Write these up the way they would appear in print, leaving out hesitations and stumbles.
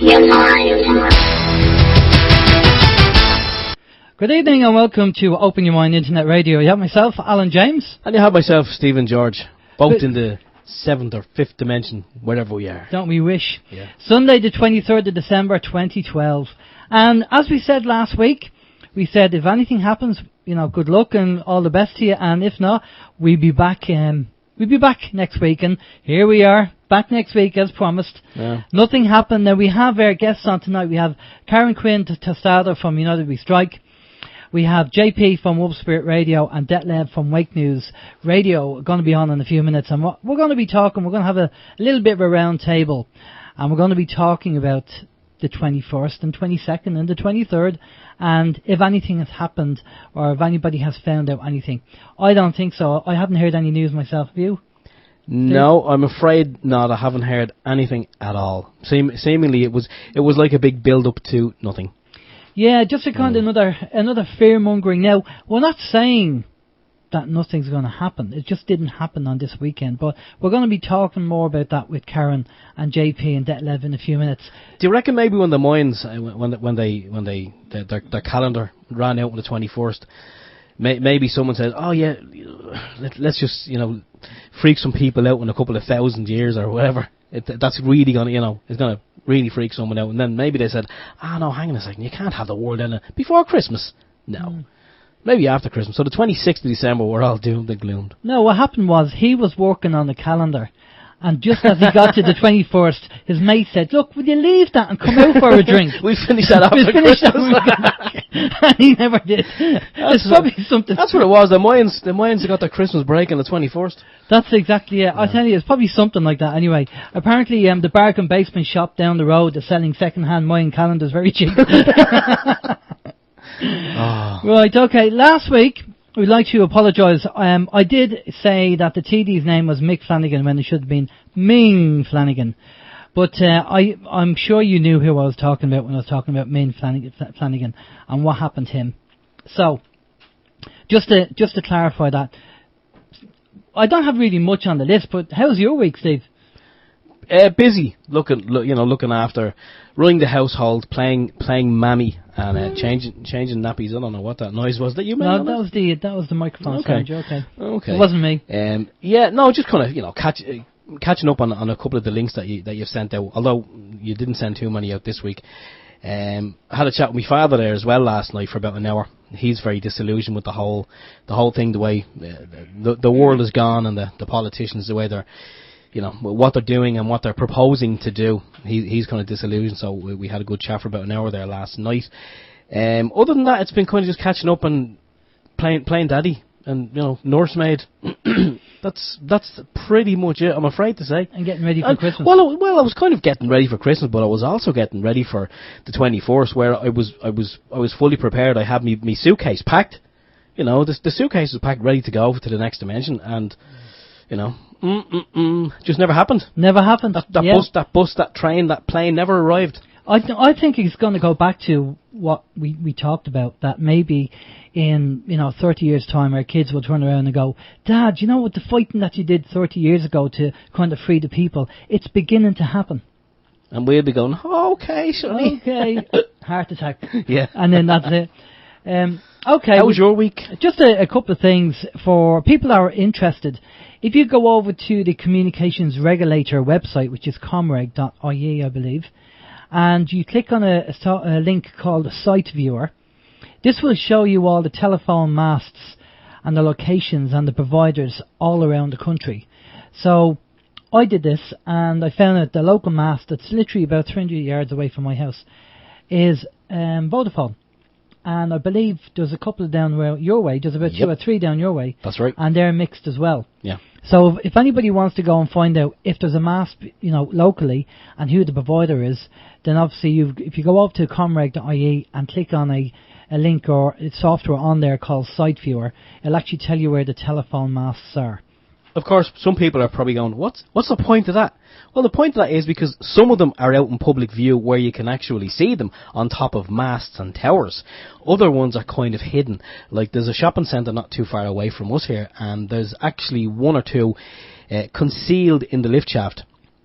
your mind. Good evening and welcome to Open Your Mind Internet Radio. You have myself, Alan James. And you have myself, Stephen George. Both in the 7th or 5th dimension, wherever we are. Don't we wish? Yeah. Sunday the 23rd of December 2012. And as we said last week, we said if anything happens, good luck and all the best to you. And if not, we'll be back next week. And here we are, back next week as promised. Yeah. Nothing happened. Now we have our guests on tonight. We have Karen Quinn Tostada from United We Strike. We have JP from WSR Radio and Detlev from Wake News Radio going to be on in a few minutes. And what we're going to be talking, we're going to have a little bit of a round table. And we're going to be talking about the 21st and 22nd and the 23rd. And if anything has happened or if anybody has found out anything. I don't think so. I haven't heard any news myself. Have you? No, I'm afraid not. I haven't heard anything at all. Seemingly it was like a big build-up to nothing. Yeah, just a kind of another fear-mongering. Now, we're not saying that nothing's going to happen. It just didn't happen on this weekend. But we're going to be talking more about that with Karen and JP and Detlev in a few minutes. Do you reckon maybe when the mines, when their calendar ran out on the 21st, maybe someone said, oh yeah, let's just, freak some people out in a couple of 1,000 years or whatever. That's really going to, it's going to really freak someone out. And then maybe they said, no, hang on a second, you can't have the world in it before Christmas. No. Maybe after Christmas. So the 26th of December, we're all doomed and gloomed. No, what happened was he was working on the calendar. And just as he got to the 21st, his mate said, look, will you leave that and come out for a drink? We'll finish that after Christmas. And he never did. It's probably something. That's what it was. The Mayans got their Christmas break on the 21st. That's exactly it. Yeah. I'll tell you, it's probably something like that anyway. Apparently, the Bargain Basement shop down the road is selling second-hand Mayan calendars very cheap. Right, okay. Last week, we'd like to apologise. I did say that the TD's name was Mick Flanagan when it should have been Ming Flanagan. But I'm sure you knew who I was talking about when I was talking about Ming Flanagan and what happened to him. So, just to clarify that, I don't have really much on the list, but how's your week, Steve? Busy, looking after, running the household, playing mammy, and changing nappies. I don't know what that noise was that you made. No, that was the microphone sound. Okay. It wasn't me. Just kind of catching up on a couple of the links that you've sent out. Although you didn't send too many out this week. I had a chat with my father there as well last night for about an hour. He's very disillusioned with the whole thing, the way the world has gone, and the politicians, the way they're, what they're doing and what they're proposing to do. He's kind of disillusioned, so we had a good chat for about an hour there last night. Other than that, it's been kind of just catching up and playing daddy and, nursemaid. That's pretty much it, I'm afraid to say. And getting ready for Christmas. Well, I was kind of getting ready for Christmas, but I was also getting ready for the 21st, where I was fully prepared. I had me suitcase packed. The suitcase was packed, ready to go to the next dimension, and just never happened. Never happened. That bus, that train, that plane never arrived. I think he's going to go back to what we talked about, that maybe in 30 years' time our kids will turn around and go, Dad, what the fighting that you did 30 years ago to kind of free the people, it's beginning to happen. And we'll be going, okay, Sonny. Okay. Heart attack. Yeah. And then that's it. Okay. How was your week? Just a couple of things for people that are interested. If you go over to the Communications Regulator website, which is comreg.ie, I believe, and you click on a link called Site Viewer, this will show you all the telephone masts and the locations and the providers all around the country. So I did this, and I found that the local mast that's literally about 300 yards away from my house is Vodafone. And I believe there's a couple down your way. There's about 2 or 3 down your way. That's right. And they're mixed as well. Yeah. So if anybody wants to go and find out if there's a mast, locally, and who the provider is, then obviously if you go over to comreg.ie and click on a link or software on there called Site Viewer, it'll actually tell you where the telephone masts are. Of course, some people are probably going, what's the point of that? Well, the point of that is because some of them are out in public view where you can actually see them on top of masts and towers. Other ones are kind of hidden. Like there's a shopping centre not too far away from us here, and there's actually 1 or 2 concealed in the lift shaft.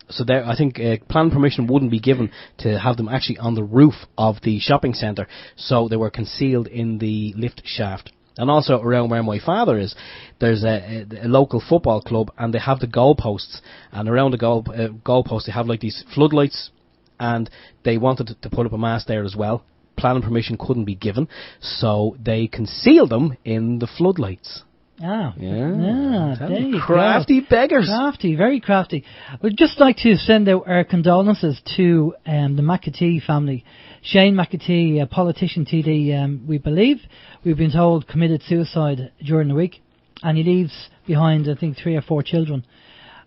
So there, I think planning permission wouldn't be given to have them actually on the roof of the shopping centre, so they were concealed in the lift shaft. And also around where my father is, there's a local football club, and they have the goalposts, and around the goalposts they have like these floodlights, and they wanted to put up a mast there as well. Planning permission couldn't be given, so they concealed them in the floodlights. Ah, there you crafty go. Beggars. Crafty, very crafty. We'd just like to send out our condolences to the McAtee family. Shane McAtee, a politician TD, we believe, we've been told, committed suicide during the week, and he leaves behind, I think, 3 or 4 children.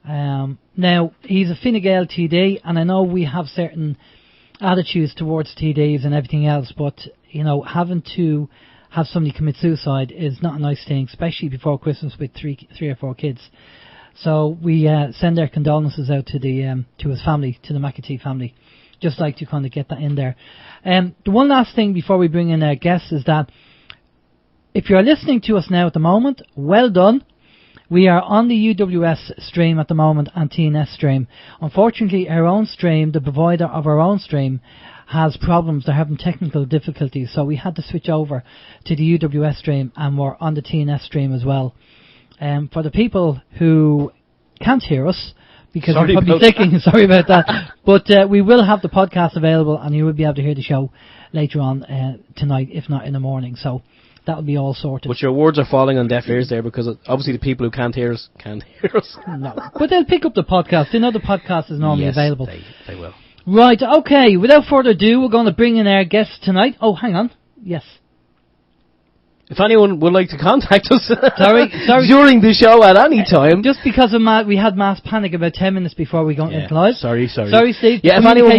Now, he's a Fine Gael TD, and I know we have certain attitudes towards TDs and everything else, but, you know, having to have somebody commit suicide is not a nice thing, especially before Christmas with 3 or 4 kids. So we send our condolences out to his family, to the McAtee family. Just like to kind of get that in there. The one last thing before we bring in our guests is that if you're listening to us now at the moment, well done. We are on the UWS stream at the moment and TNS stream. Unfortunately, our own stream, the provider of our own stream, has problems. They're having technical difficulties, so we had to switch over to the UWS stream, and we're on the TNS stream as well. For the people who can't hear us, because you're probably thinking, sorry about that, but we will have the podcast available, and you will be able to hear the show later on tonight, if not in the morning. So that will be all sorted. But your words are falling on deaf ears there, because obviously the people who can't hear us can't hear us. No, but they'll pick up the podcast. They know the podcast is normally available. They will. Right, okay, without further ado, we're going to bring in our guests tonight. Oh, hang on. Yes. If anyone would like to contact us sorry. during the show at any time. Just because of we had mass panic about 10 minutes before we got into live. Sorry, Steve. Yeah, if anyone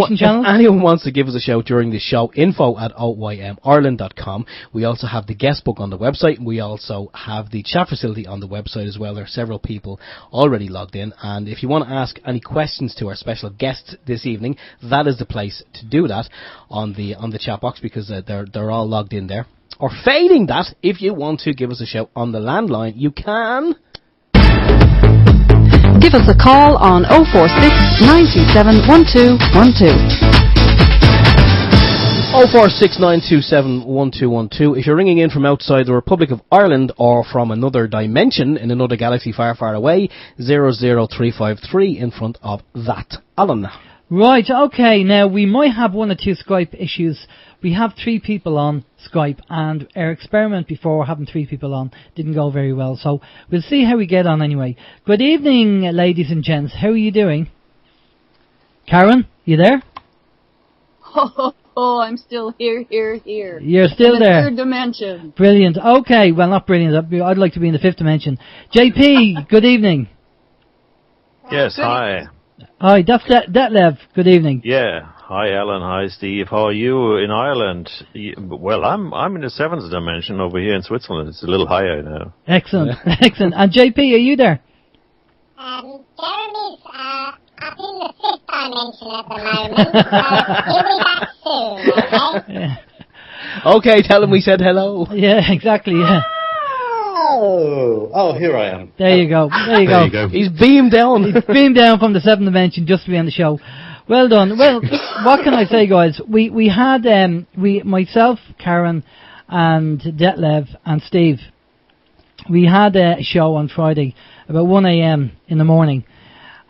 wants to give us a shout during the show, info@OYM-Ireland.com. We also have the guest book on the website. We also have the chat facility on the website as well. There are several people already logged in. And if you want to ask any questions to our special guests this evening, that is the place to do that on the chat box, because they're all logged in there. Or failing that, if you want to give us a shout on the landline, you can give us a call on 046 927 1212. 046 927 1212. If you're ringing in from outside the Republic of Ireland or from another dimension in another galaxy far, far away, 00353 in front of that. Alan. Right, okay, now we might have 1 or 2 Skype issues. We have 3 people on Skype, and our experiment before having 3 people on didn't go very well, so we'll see how we get on anyway. Good evening, ladies and gents. How are you doing? Karen, you there? Oh, I'm still here. You're still there? Third dimension. Brilliant. Okay, well, not brilliant. I'd like to be in the 5th dimension. JP, good evening. Yes, hi. Hi, that's Detlev. Good evening. Yeah. Hi, Alan. Hi, Steve. How are you in Ireland? Well, I'm in the 7th dimension over here in Switzerland. It's a little higher now. Excellent. Excellent. And JP, are you there? Jeremy's up in the 5th dimension at the moment. He'll be back soon, okay? Okay, tell him we said hello. Yeah, exactly, yeah. Oh, here I am. There you go. He's beamed down. He's beamed down from the 7th dimension just to be on the show. Well done. Well, what can I say, guys? We had myself, Karen, and Detlev and Steve. We had a show on Friday about 1 a.m. in the morning,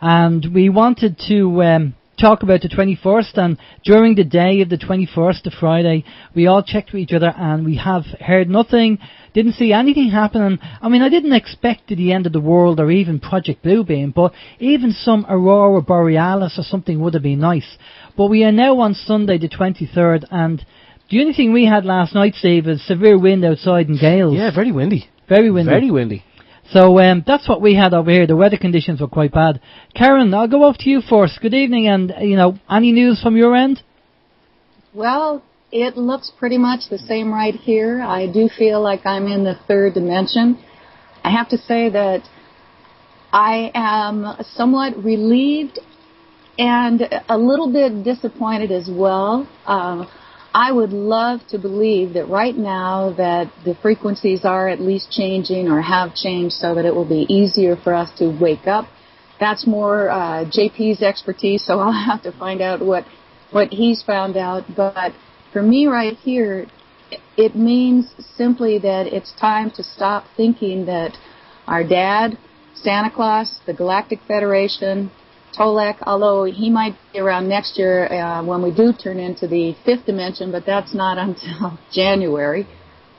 and we wanted to talk about the 21st, and during the day of the 21st, the Friday, we all checked with each other, and we have heard nothing, didn't see anything happening. I mean, I didn't expect the end of the world or even Project Bluebeam, but even some Aurora Borealis or something would have been nice. But we are now on Sunday the 23rd, and the only thing we had last night, Steve, is severe wind outside and gales. Yeah, very windy. Very windy. Very windy. So that's what we had over here. The weather conditions were quite bad. Karen, I'll go off to you first. Good evening, and, any news from your end? Well, it looks pretty much the same right here. I do feel like I'm in the 3rd dimension. I have to say that I am somewhat relieved and a little bit disappointed as well. I would love to believe that right now that the frequencies are at least changing or have changed so that it will be easier for us to wake up that's more JP's expertise, so I'll have to find out what he's found out. But for me right here, it means simply that it's time to stop thinking that our dad, Santa Claus, the Galactic Federation, Tolek, although he might be around next year when we do turn into the fifth dimension, but that's not until January.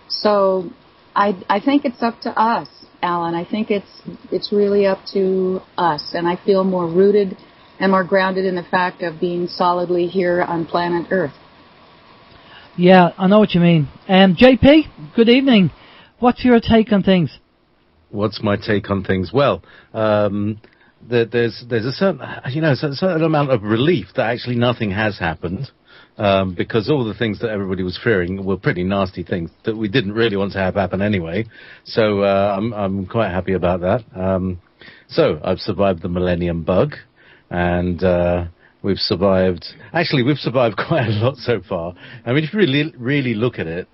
So I think it's up to us, Alan. I think it's really up to us, and I feel more rooted and more grounded in the fact of being solidly here on planet Earth. Yeah, I know what you mean. JP, good evening. What's your take on things? What's my take on things? Well, there's a certain amount of relief that actually nothing has happened, because all the things that everybody was fearing were pretty nasty things that we didn't really want to have happen anyway. So I'm quite happy about that. So I've survived the Millennium Bug, and we've survived quite a lot so far. I mean, if you really look at it,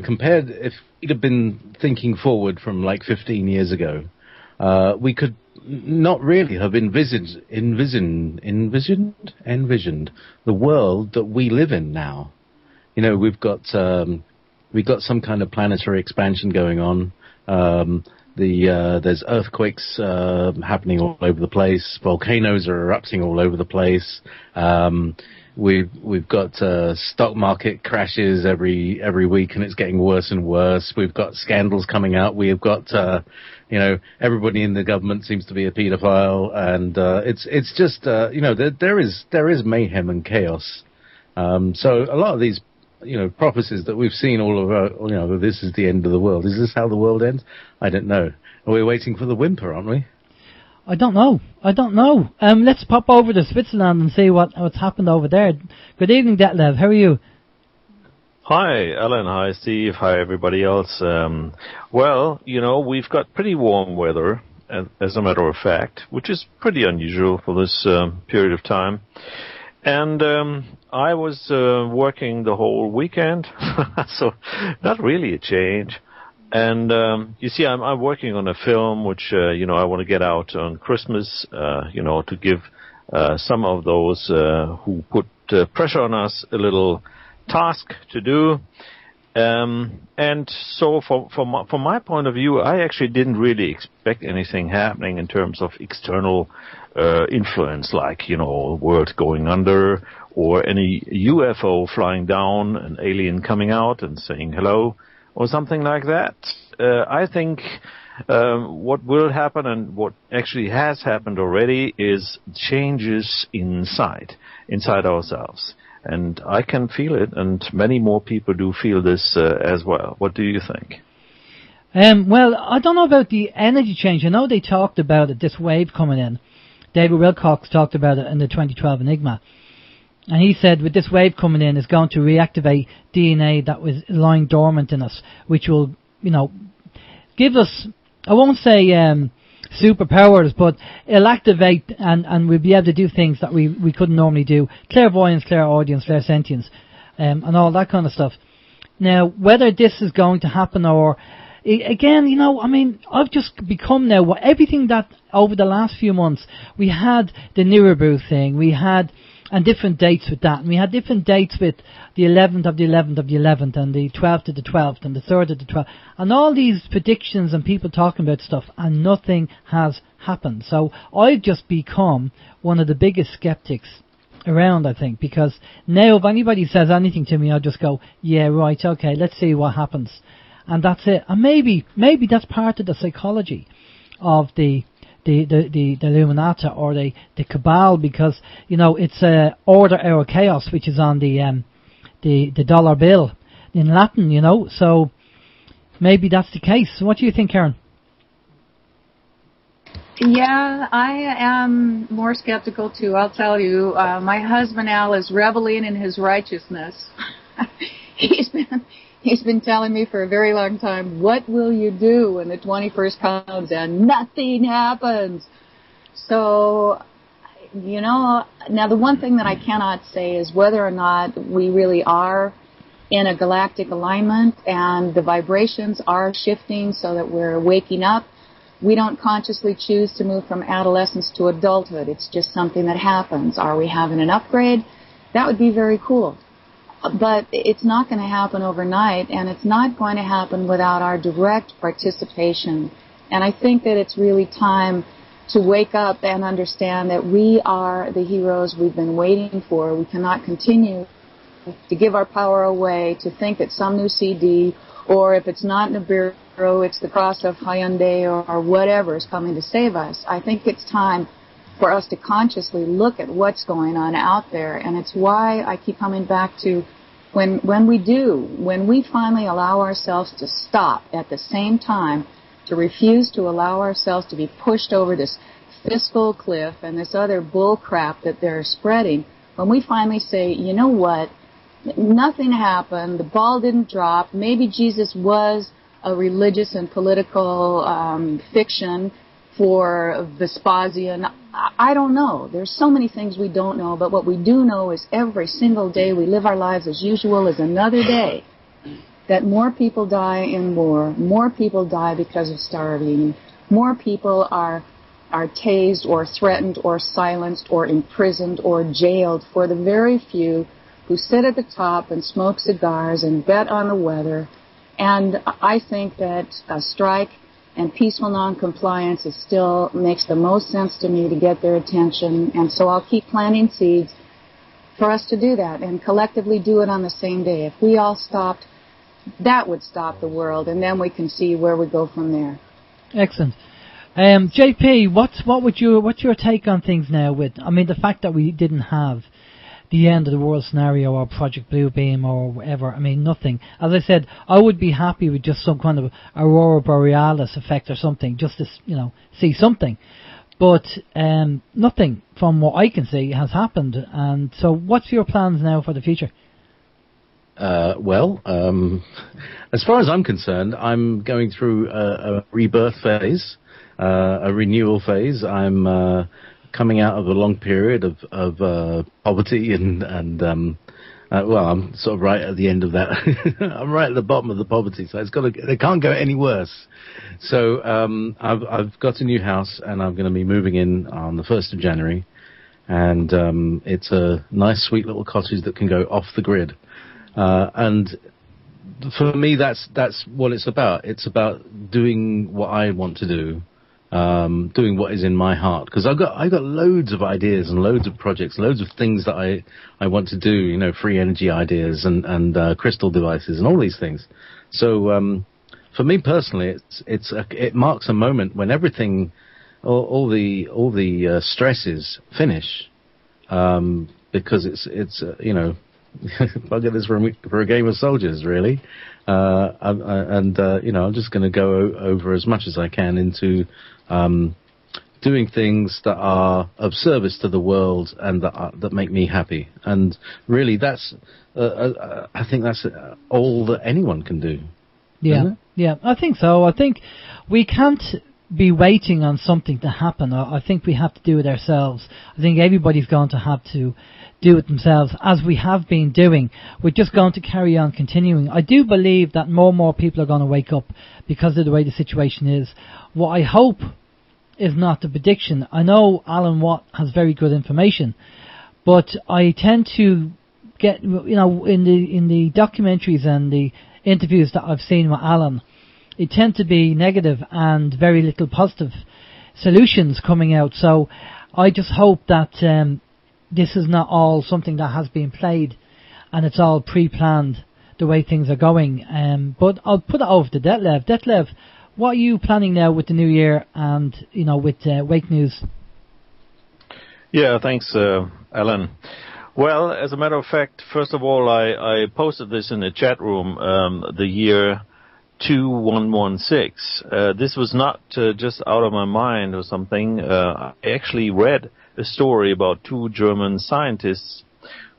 compared, if we'd have been thinking forward from like 15 years ago, we could not really have envisioned the world that we live in now. We've got some kind of planetary expansion going on. There's earthquakes happening all over the place. Volcanoes are erupting all over the place. We've got stock market crashes every week, and it's getting worse and worse. We've got scandals coming out. We've got everybody in the government seems to be a paedophile, and it's just there is mayhem and chaos. So a lot of these prophecies that we've seen all over, this is the end of the world. Is this how the world ends? I don't know. We're waiting for the whimper, aren't we? I don't know. Let's pop over to Switzerland and see what's happened over there. Good evening, Detlev. How are you? Hi, Alan. Hi, Steve. Hi, everybody else. Well, we've got pretty warm weather, as a matter of fact, which is pretty unusual for this period of time. And I was working the whole weekend, so not really a change. And you see, I'm working on a film which I want to get out on Christmas, to give some of those who put pressure on us a little task to do. And so from my point of view, I actually didn't really expect anything happening in terms of external influence, like, world going under, or any UFO flying down, an alien coming out and saying hello, or something like that. I think what will happen, and what actually has happened already, is changes inside ourselves. And I can feel it, and many more people do feel this as well. What do you think? Well, I don't know about the energy change. I know they talked about it, this wave coming in. David Wilcox talked about it in the 2012 Enigma. And he said with this wave coming in, it's going to reactivate DNA that was lying dormant in us, which will, give us, I won't say superpowers, but it'll activate and we'll be able to do things that we couldn't normally do. Clairvoyance, clairaudience, clairsentience, and all that kind of stuff. Now, whether this is going to happen or... Again, I've just become now everything that over the last few months we had the Niraboo thing, we had and different dates with that, and we had different dates with the 11th of the 11th of the 11th and the 12th of the 12th and the 3rd of the 12th, and all these predictions and people talking about stuff, and nothing has happened. So I've just become one of the biggest skeptics around, I think, because now if anybody says anything to me, I'll just go, yeah, right, okay, let's see what happens. And that's it. And maybe that's part of the psychology of the Illuminati or the Cabal, because it's order or chaos, which is on the dollar bill in Latin. So maybe that's the case. What do you think, Karen? Yeah, I am more skeptical too. I'll tell you, my husband Al is reveling in his righteousness. He's been telling me for a very long time, what will you do when the 21st comes? And nothing happens. So, now the one thing that I cannot say is whether or not we really are in a galactic alignment and the vibrations are shifting so that we're waking up. We don't consciously choose to move from adolescence to adulthood. It's just something that happens. Are we having an upgrade? That would be very cool. But it's not going to happen overnight, and it's not going to happen without our direct participation. And I think that it's really time to wake up and understand that we are the heroes we've been waiting for. We cannot continue to give our power away, to think that some new CD, or if it's not Nibiru, it's the cross of Hyundai or whatever is coming to save us. I think it's time for us to consciously look at what's going on out there, and it's why I keep coming back to when we finally allow ourselves to stop at the same time, to refuse to allow ourselves to be pushed over this fiscal cliff and this other bull crap that they're spreading, when we finally say, you know what, nothing happened, the ball didn't drop, maybe Jesus was a religious and political fiction for Vespasian. I don't know. There's so many things we don't know, but what we do know is every single day we live our lives as usual as another day, that more people die in war, more people die because of starving, more people are tased or threatened or silenced or imprisoned or jailed for the very few who sit at the top and smoke cigars and bet on the weather. And I think that a strike and peaceful noncompliance still makes the most sense to me to get their attention. And so I'll keep planting seeds for us to do that and collectively do it on the same day. If we all stopped, that would stop the world, and then we can see where we go from there. Excellent. JP, what's your take on things now with, I mean, the fact that we didn't have the end of the world scenario or Project Bluebeam or whatever, I mean, nothing. As I said, I would be happy with just some kind of Aurora Borealis effect or something, just to, see something. But nothing from what I can see has happened. And so what's your plans now for the future? As far as I'm concerned, I'm going through a rebirth phase, a renewal phase. I'm coming out of a long period of poverty and I'm sort of right at the end of that. I'm right at the bottom of the poverty, so it can't go any worse. So I've got a new house, and I'm going to be moving in on the 1st of January, and it's a nice, sweet little cottage that can go off the grid. And for me, that's what it's about. It's about doing what I want to do, doing what is in my heart. Because I've got loads of ideas and loads of projects, loads of things that I want to do. Free energy ideas and crystal devices and all these things. So for me personally, it marks a moment when everything, all the stresses finish, because it's bugger this for a game of soldiers, really. I'm just going to go over as much as I can into doing things that are of service to the world and that make me happy. And really, I think that's all that anyone can do. Yeah, I think so. I think we can't be waiting on something to happen. I think we have to do it ourselves. I think everybody's going to have to do it themselves, as we have been doing. We're just going to carry on continuing. I do believe that more and more people are going to wake up because of the way the situation is. What I hope is not the prediction. I know Alan Watt has very good information, but I tend to get, in the documentaries and the interviews that I've seen with Alan, they tend to be negative and very little positive solutions coming out. So I just hope that this is not all something that has been played and it's all pre-planned the way things are going. But I'll put it over to Detlev. Detlev, what are you planning now with the new year and, with Wake News? Yeah, thanks, Alan. Well, as a matter of fact, first of all, I posted this in the chat room, the year 2116. This was not just out of my mind or something. I actually read a story about two German scientists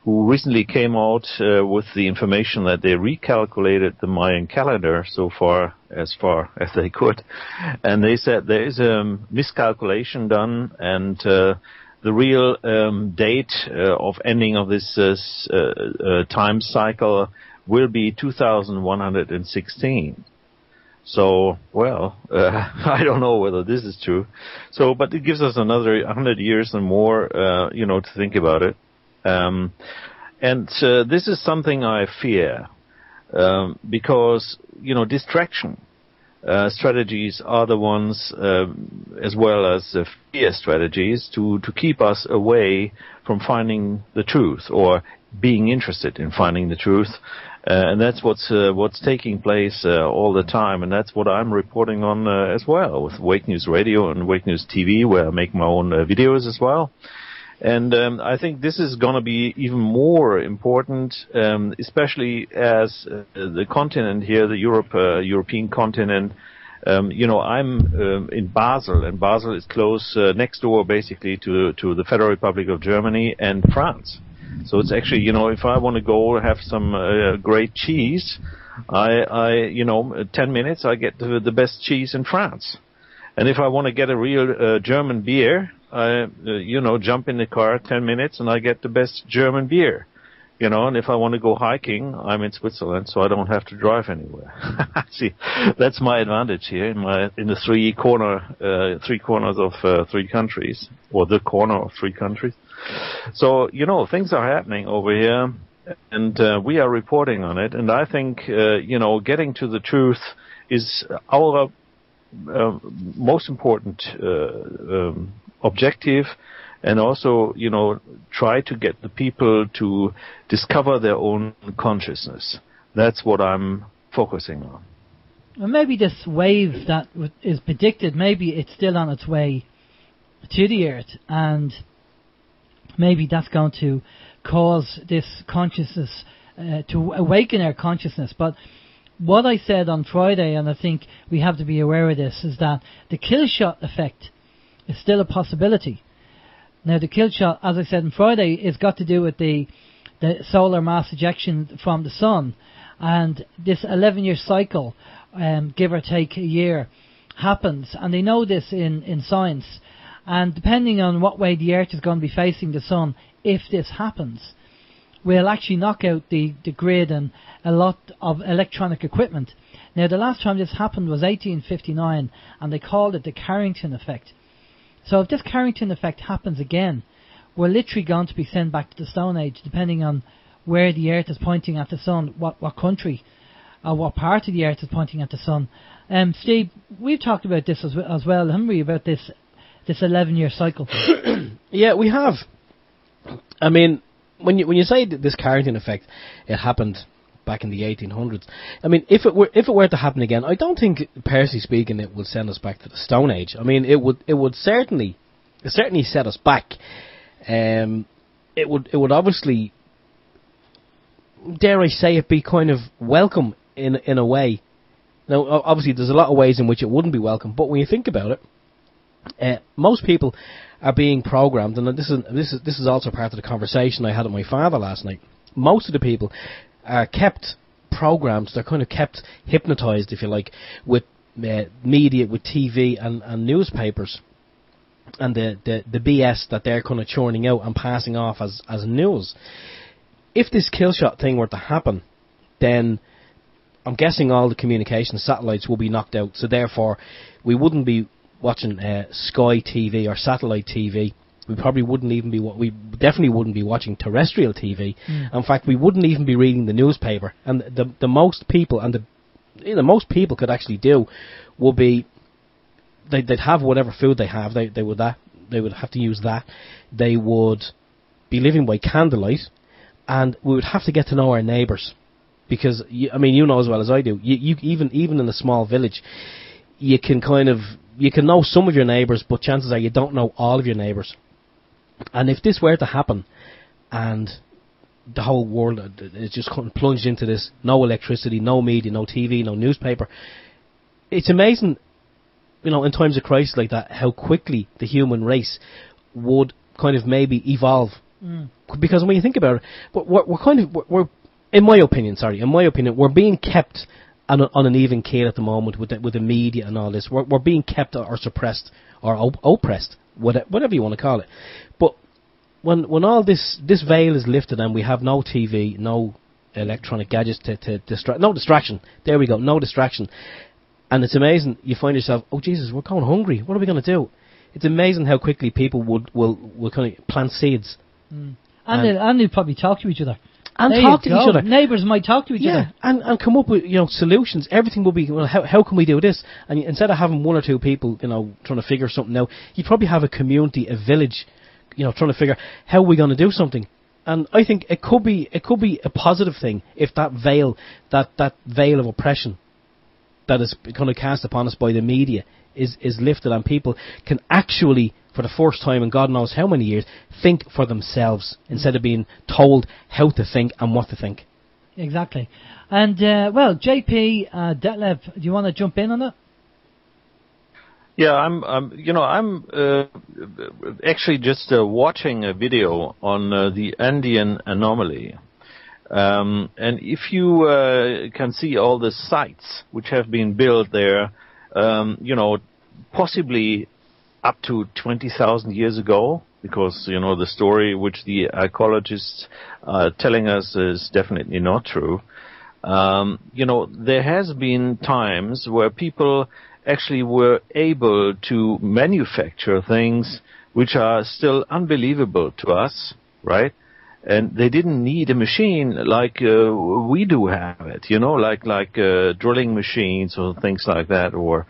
who recently came out with the information that they recalculated the Mayan calendar so far as they could. And they said there is a miscalculation done, and the real date of ending of this time cycle will be 2116. So, well, I don't know whether this is true. So, but it gives us another 100 years and more, to think about it. And this is something I fear, because, distraction strategies are the ones, as well as fear strategies, to keep us away from finding the truth or being interested in finding the truth. And that's what's taking place all the time, and that's what I'm reporting on as well with Wake News Radio and Wake News TV, where I make my own videos as well. And I think this is going to be even more important, especially as the continent here, the European continent. I'm in Basel, and Basel is close next door, basically, to the Federal Republic of Germany and France. So it's actually, if I want to go have some great cheese, 10 minutes I get the best cheese in France. And if I want to get a real German beer, I jump in the car 10 minutes and I get the best German beer. And if I want to go hiking, I'm in Switzerland, so I don't have to drive anywhere. See, that's my advantage here in the three corners of three countries, or the corner of three countries. So, things are happening over here, and we are reporting on it. And I think, getting to the truth is our most important objective. And also, try to get the people to discover their own consciousness. That's what I'm focusing on. Well, maybe this wave that is predicted, maybe it's still on its way to the Earth, and maybe that's going to cause this consciousness to awaken our consciousness. But what I said on Friday, and I think we have to be aware of this, is that the kill shot effect is still a possibility. Now, the kill shot, as I said on Friday, is got to do with the solar mass ejection from the sun. And this 11-year cycle, give or take a year, happens. And they know this in science. And depending on what way the Earth is going to be facing the sun, if this happens, will actually knock out the grid and a lot of electronic equipment. Now, the last time this happened was 1859, and they called it the Carrington effect. So if this Carrington effect happens again, we're literally going to be sent back to the Stone Age, depending on where the Earth is pointing at the sun, what country, or what part of the Earth is pointing at the sun. Steve, we've talked about this as well, haven't we, about this 11-year cycle? Yeah, we have. I mean, when you say this Carrington effect, it happened back in the 1800s. I mean, if it were to happen again, I don't think, personally speaking, it would send us back to the Stone Age. I mean, it would certainly set us back. It would obviously, dare I say it, be kind of welcome in a way. Now, obviously, there's a lot of ways in which it wouldn't be welcome, but when you think about it, most people are being programmed, and this is also part of the conversation I had with my father last night. Most of the people are kept programmed, they're kind of kept hypnotized, if you like, with media, with TV and newspapers, and the BS that they're kind of churning out and passing off as news. If this kill shot thing were to happen, then I'm guessing all the communication satellites will be knocked out, so therefore we wouldn't be watching Sky TV or satellite TV. We probably wouldn't even be. We definitely wouldn't be watching terrestrial TV. In fact, we wouldn't even be reading the newspaper. And the most people, and the most people could actually do, would be they'd have whatever food they have. They would have to use that. They would be living by candlelight, and we would have to get to know our neighbours, because I mean, you know as well as I do. You even in a small village, you can know some of your neighbours, but chances are you don't know all of your neighbours. And if this were to happen, and the whole world is just plunged into this, no electricity, no media, no TV, no newspaper, it's amazing, in times of crisis like that, how quickly the human race would kind of maybe evolve. Because when you think about it, we're in my opinion, we're being kept on an even keel at the moment with the media and all this. We're being kept or suppressed or oppressed, whatever you want to call it. But when all this veil is lifted and we have no TV, no electronic gadgets to distract, no distraction. There we go, no distraction. And it's amazing, you find yourself, oh Jesus, we're going hungry, what are we going to do? It's amazing how quickly people will kind of plant seeds. And they'll probably talk to each other. And talk to each other. Neighbours might talk to each other. And come up with, solutions. Everything will be, well, how can we do this? And instead of having one or two people, trying to figure something out, you'd probably have a community, a village, trying to figure how we're going to do something. And I think it could be a positive thing if that veil of oppression that is kind of cast upon us by the media is lifted, and people can actually, for the first time in God knows how many years, think for themselves instead of being told how to think and what to think. Exactly. And JP, Detlev, do you want to jump in on that? Yeah, I'm actually just watching a video on the Andean anomaly. And if you can see all the sites which have been built there, possibly up to 20,000 years ago, because, the story which the archaeologists are telling us is definitely not true. There has been times where people actually were able to manufacture things which are still unbelievable to us, right? And they didn't need a machine like we do have it, like drilling machines or things like that, or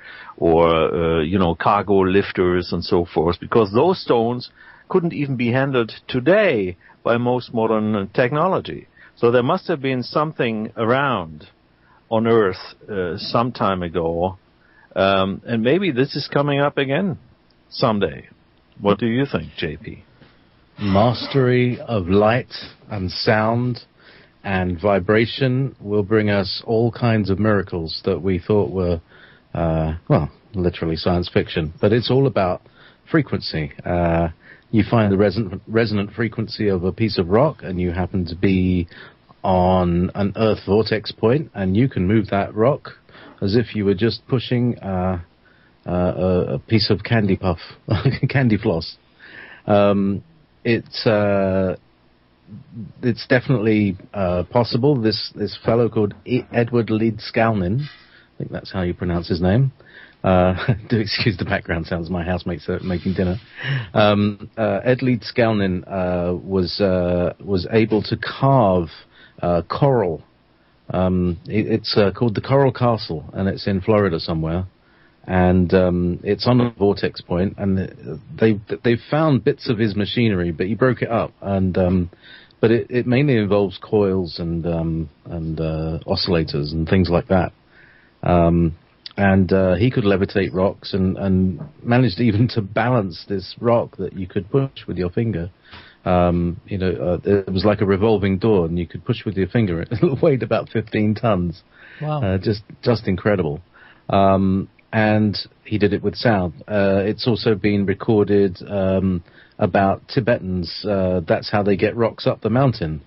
cargo lifters and so forth, because those stones couldn't even be handled today by most modern technology. So there must have been something around on Earth some time ago, and maybe this is coming up again someday. What do you think, JP? Mastery of light and sound and vibration will bring us all kinds of miracles that we thought were, literally science fiction. But it's all about frequency. You find the resonant frequency of a piece of rock, and you happen to be on an Earth vortex point, and you can move that rock as if you were just pushing a piece of candy puff, candy floss. It's definitely possible. This fellow called Edward Leedskalnin, I think that's how you pronounce his name. Do excuse the background sounds. My housemates are making dinner. Ed Leedskalnin was able to carve coral. It's called the Coral Castle, and it's in Florida somewhere. And it's on a vortex point, and they've found bits of his machinery, but he broke it up. And but it mainly involves coils and oscillators and things like that. And he could levitate rocks and managed even to balance this rock that you could push with your finger. It was like a revolving door, and you could push with your finger. It weighed about 15 tons. Wow! Just incredible. And he did it with sound. It's also been recorded about Tibetans. That's how they get rocks up the mountain.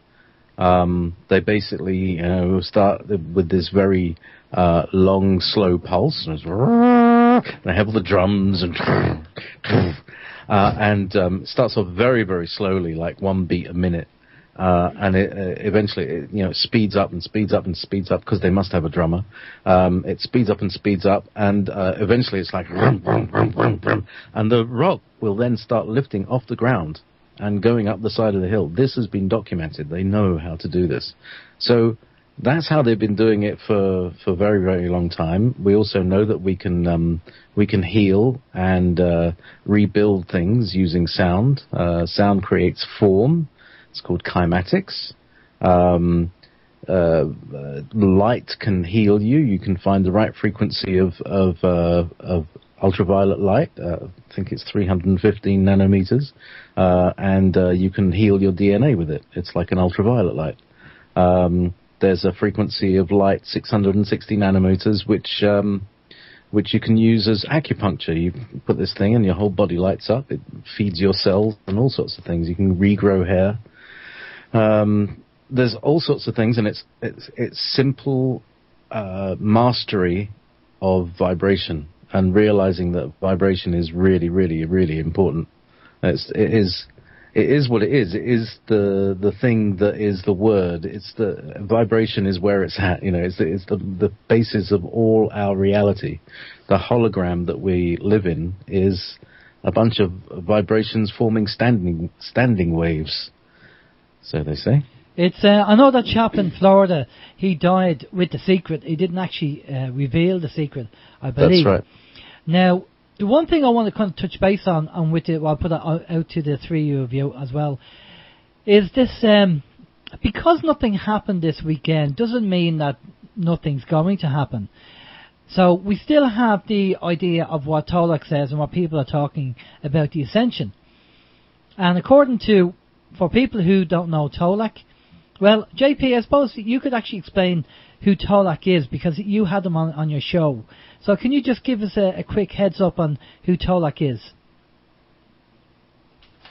They basically start with this very long, slow pulse. They have all the drums and it starts off very, very slowly, like one beat a minute. And it eventually, speeds up and speeds up and speeds up, because they must have a drummer. It speeds up and speeds up, and eventually it's like vroom, vroom, vroom, vroom, vroom, and the rock will then start lifting off the ground and going up the side of the hill. This has been documented. They know how to do this. So that's how they've been doing it for a very, very long time. We also know that we can heal and rebuild things using sound. Sound creates form. It's called kymatics. Light can heal you. You can find the right frequency of ultraviolet light. I think it's 315 nanometers. And you can heal your DNA with it. It's like an ultraviolet light. There's a frequency of light, 660 nanometers, which you can use as acupuncture. You put this thing and your whole body lights up. It feeds your cells and all sorts of things. You can regrow hair. There's all sorts of things, and it's simple mastery of vibration and realizing that vibration is really, really, really important. It it is what it is. It is the thing that is the word. It's the vibration is where it's at. It's the basis of all our reality. The hologram that we live in is a bunch of vibrations forming standing waves. So they say. It's I know that chap in Florida. He died with the secret. He didn't actually reveal the secret, I believe. That's right. Now, the one thing I want to kind of touch base on with it, I'll put it out to the three of you as well, is this, because nothing happened this weekend doesn't mean that nothing's going to happen. So we still have the idea of what Tolak says and what people are talking about the ascension. And according to, for people who don't know Tolak, well, JP, I suppose you could actually explain who Tolak is, because you had him on your show. So can you just give us a quick heads up on who Tolak is?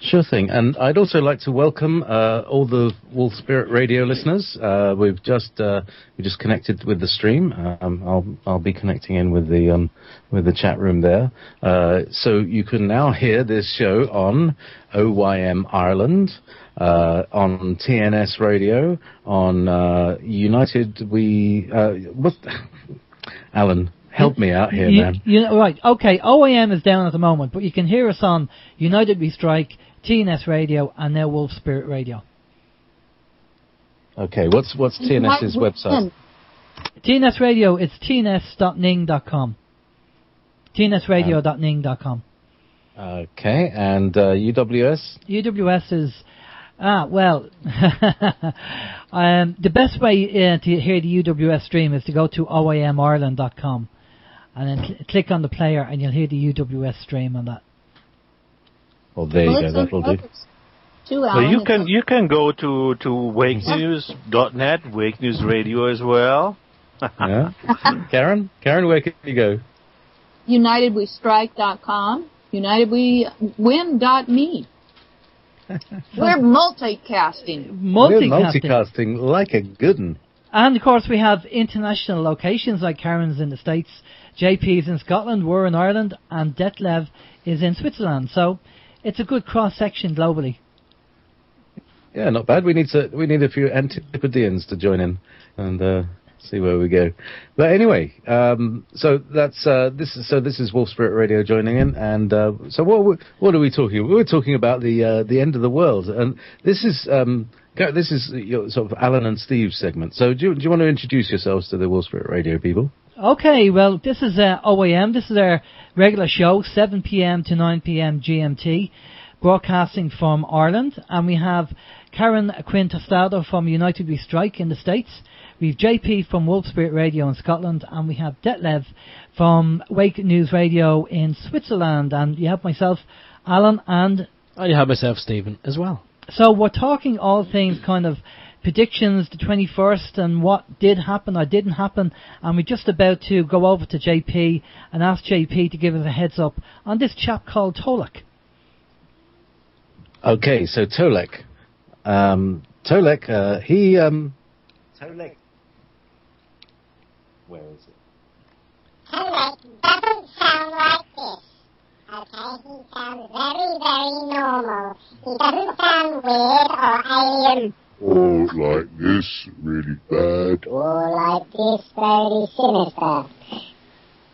Sure thing. And I'd also like to welcome all the Wolf Spirit Radio listeners. We just connected with the stream. I'll be connecting in with the chat room there. So you can now hear this show on OYM Ireland, on TNS Radio, on United Alan, help me out here, man. Right, okay, OYM is down at the moment, but you can hear us on United We Strike, TNS Radio, and now Wolf Spirit Radio. Okay, what's TNS's website? TNS Radio, it's tns.ning.com. tnsradio.ning.com. Okay, and UWS? UWS is, the best way to hear the UWS stream is to go to OYM-Ireland.com and then click on the player and you'll hear the UWS stream on that. Well, there you go, that'll do. So you can go to wakenews.net, Wake News Radio as well. Yeah. Karen, where can you go? UnitedWeStrike.com, UnitedWeWin.me. We're multicasting. We're multicasting like a good one. And, of course, we have international locations like Karen's in the States, JP's in Scotland, we're in Ireland, and Detlev is in Switzerland. So it's a good cross-section globally. Yeah, not bad. We need a few Antipodeans to join in and see where we go. But anyway, so that's this is Wolf Spirit Radio joining in, and so what are we talking about? We're talking about the end of the world, and this is your sort of Alan and Steve's segment. So do you want to introduce yourselves to the Wolf Spirit Radio people? Okay, well, this is OYM. This is our regular show, 7 p.m. to 9 p.m. GMT, broadcasting from Ireland, and we have Karen Quinn-Tostado from United We Strike in the States. We have JP from Wolf Spirit Radio in Scotland, and we have Detlev from Wake News Radio in Switzerland, and you have myself, Alan, and you have myself, Stephen, as well. So we're talking all things kind of predictions, the 21st, and what did happen or didn't happen, and we're just about to go over to JP and ask JP to give us a heads up on this chap called Tolak. Okay, so Tolak. Tolak, where is it? Tolak doesn't sound like this. Okay, he sounds very, very normal. He doesn't sound weird or alien. Or like this, really bad. Or like this, very sinister.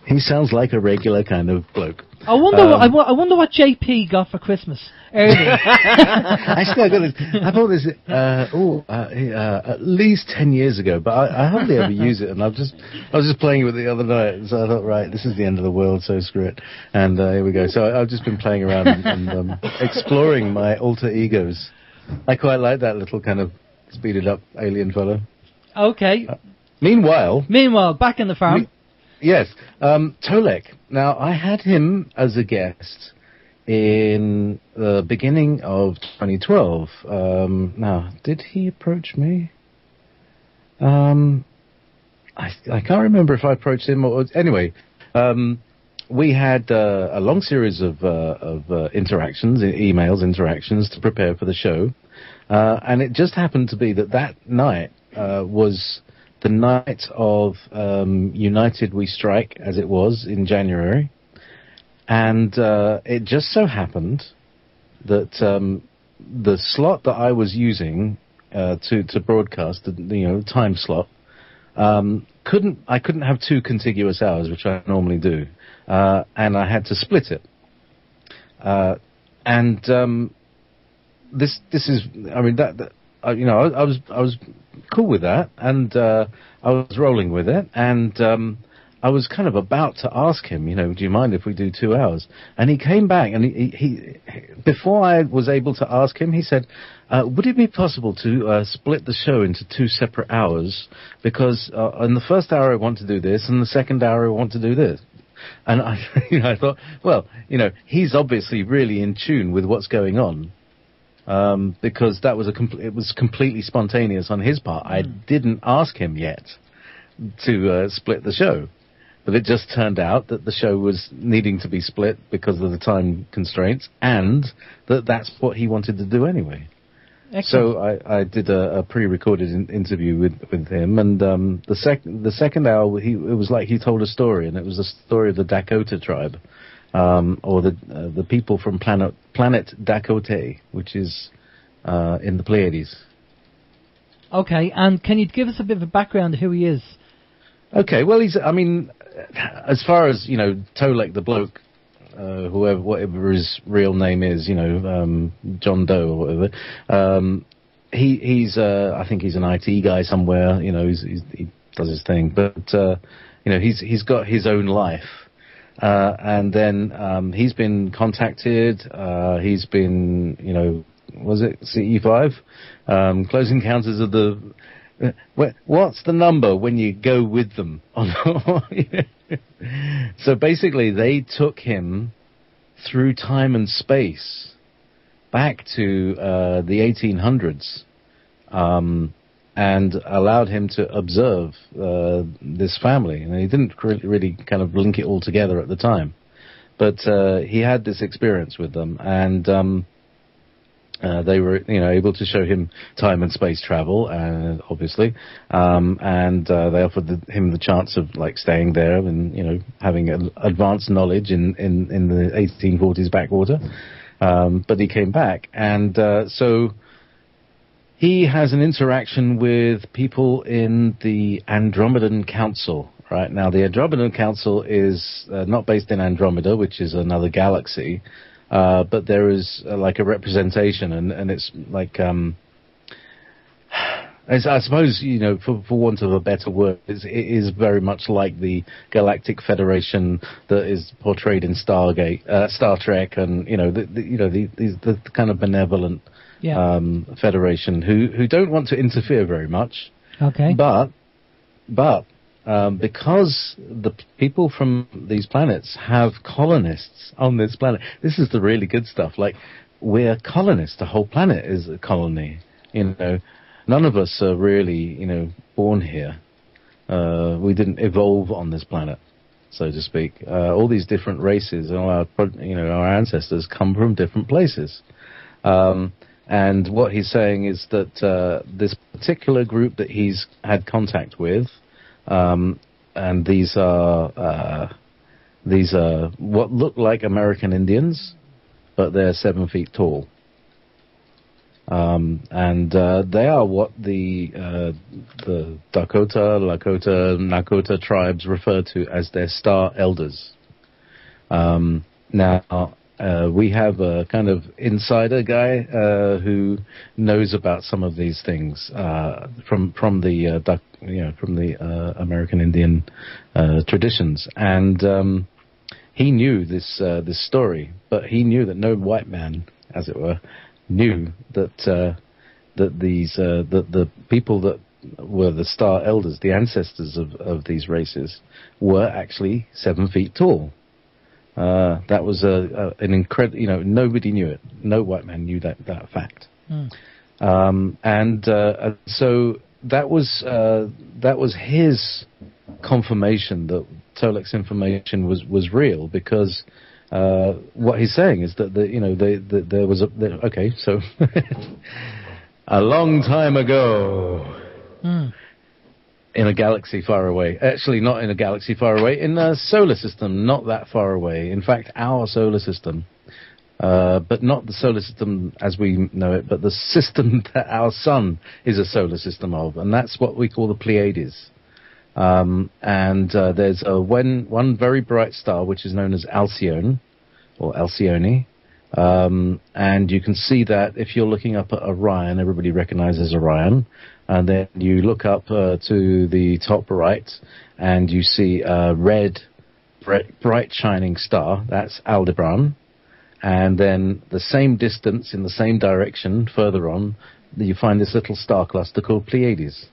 He sounds like a regular kind of bloke. I wonder what JP got for Christmas earlier. Actually, I bought this at least 10 years ago, but I hardly ever use it. And I was just playing with it the other night, so I thought, right, this is the end of the world, so screw it. And here we go. So I've just been playing around and exploring my alter egos. I quite like that little kind of speeded up alien fellow. Okay. Meanwhile, back in the farm. Yes, Tolak. Now, I had him as a guest in the beginning of 2012. Now, did he approach me? I can't remember if I approached him or... Anyway, we had a long series of interactions, interactions to prepare for the show. And it just happened to be that night was... the night of United We Strike, as it was in January, and it just so happened that the slot that I was using to broadcast, the time slot, I couldn't have 2 contiguous hours, which I normally do, and I had to split it. This is, I mean, I was cool with that, and I was rolling with it, and I was kind of about to ask him, do you mind if we do 2 hours? And he came back, and he before I was able to ask him, he said, would it be possible to split the show into 2 separate hours? Because in the first hour I want to do this, and the second hour I want to do this. And I thought, well, he's obviously really in tune with what's going on, because that was it was completely spontaneous on his part. I didn't ask him yet to split the show. But it just turned out that the show was needing to be split because of the time constraints, and that's what he wanted to do anyway. Excellent. So I did a pre-recorded interview with him, and the second hour it was like he told a story, and it was the story of the Dakota tribe, or the people from planet Dakota, which is in the Pleiades. Okay, and can you give us a bit of a background of who he is? Okay, well, as far as, Tolek the bloke, whatever his real name is, John Doe or whatever, he's I think he's an IT guy somewhere, he does his thing, but, he's got his own life. And then he's been contacted, he's been, was it CE5? Close Encounters of the... What's the number when you go with them? So basically, they took him through time and space back to the 1800s and allowed him to observe this family. And he didn't really kind of link it all together at the time. But he had this experience with them, and... they were, able to show him time and space travel, obviously, and they offered him the chance of staying there and having advanced knowledge in the 1840s backwater. But he came back, and so he has an interaction with people in the Andromedan Council. Right now, the Andromedan Council is not based in Andromeda, which is another galaxy. But there is a representation, and it's I suppose, for want of a better word, it is very much like the Galactic Federation that is portrayed in Star Trek, and the kind of benevolent Federation who don't want to interfere very much. Okay. But because the people from these planets have colonists on this planet, this is the really good stuff. We're colonists. The whole planet is a colony. None of us are really, born here. We didn't evolve on this planet, so to speak. All these different races, all our ancestors come from different places. And what he's saying is that this particular group that he's had contact with, and these are what look like American Indians, but they're 7 feet tall. And they are what the Dakota, Lakota, Nakota tribes refer to as their star elders. Now, we have a kind of insider guy who knows about some of these things from the American Indian traditions, and he knew this story, but he knew that no white man, as it were, knew that the people that were the star elders, the ancestors of these races, were actually 7 feet tall. That was an incredible, nobody knew it. No white man knew that fact. So that was his confirmation that Tolek's information was real, because what he's saying is that there was so a long time ago. In a galaxy far away. Actually, not in a galaxy far away. In a solar system not that far away. In fact, our solar system but not the solar system as we know it, but the system that our sun is a solar system of, and that's what we call the Pleiades. There's one very bright star which is known as Alcyone, or Alcyone, and you can see that if you're looking up at Orion. Everybody recognizes Orion, and then you look up to the top right, and you see a red, bright shining star. That's Aldebaran. And then the same distance in the same direction, further on, you find this little star cluster called Pleiades.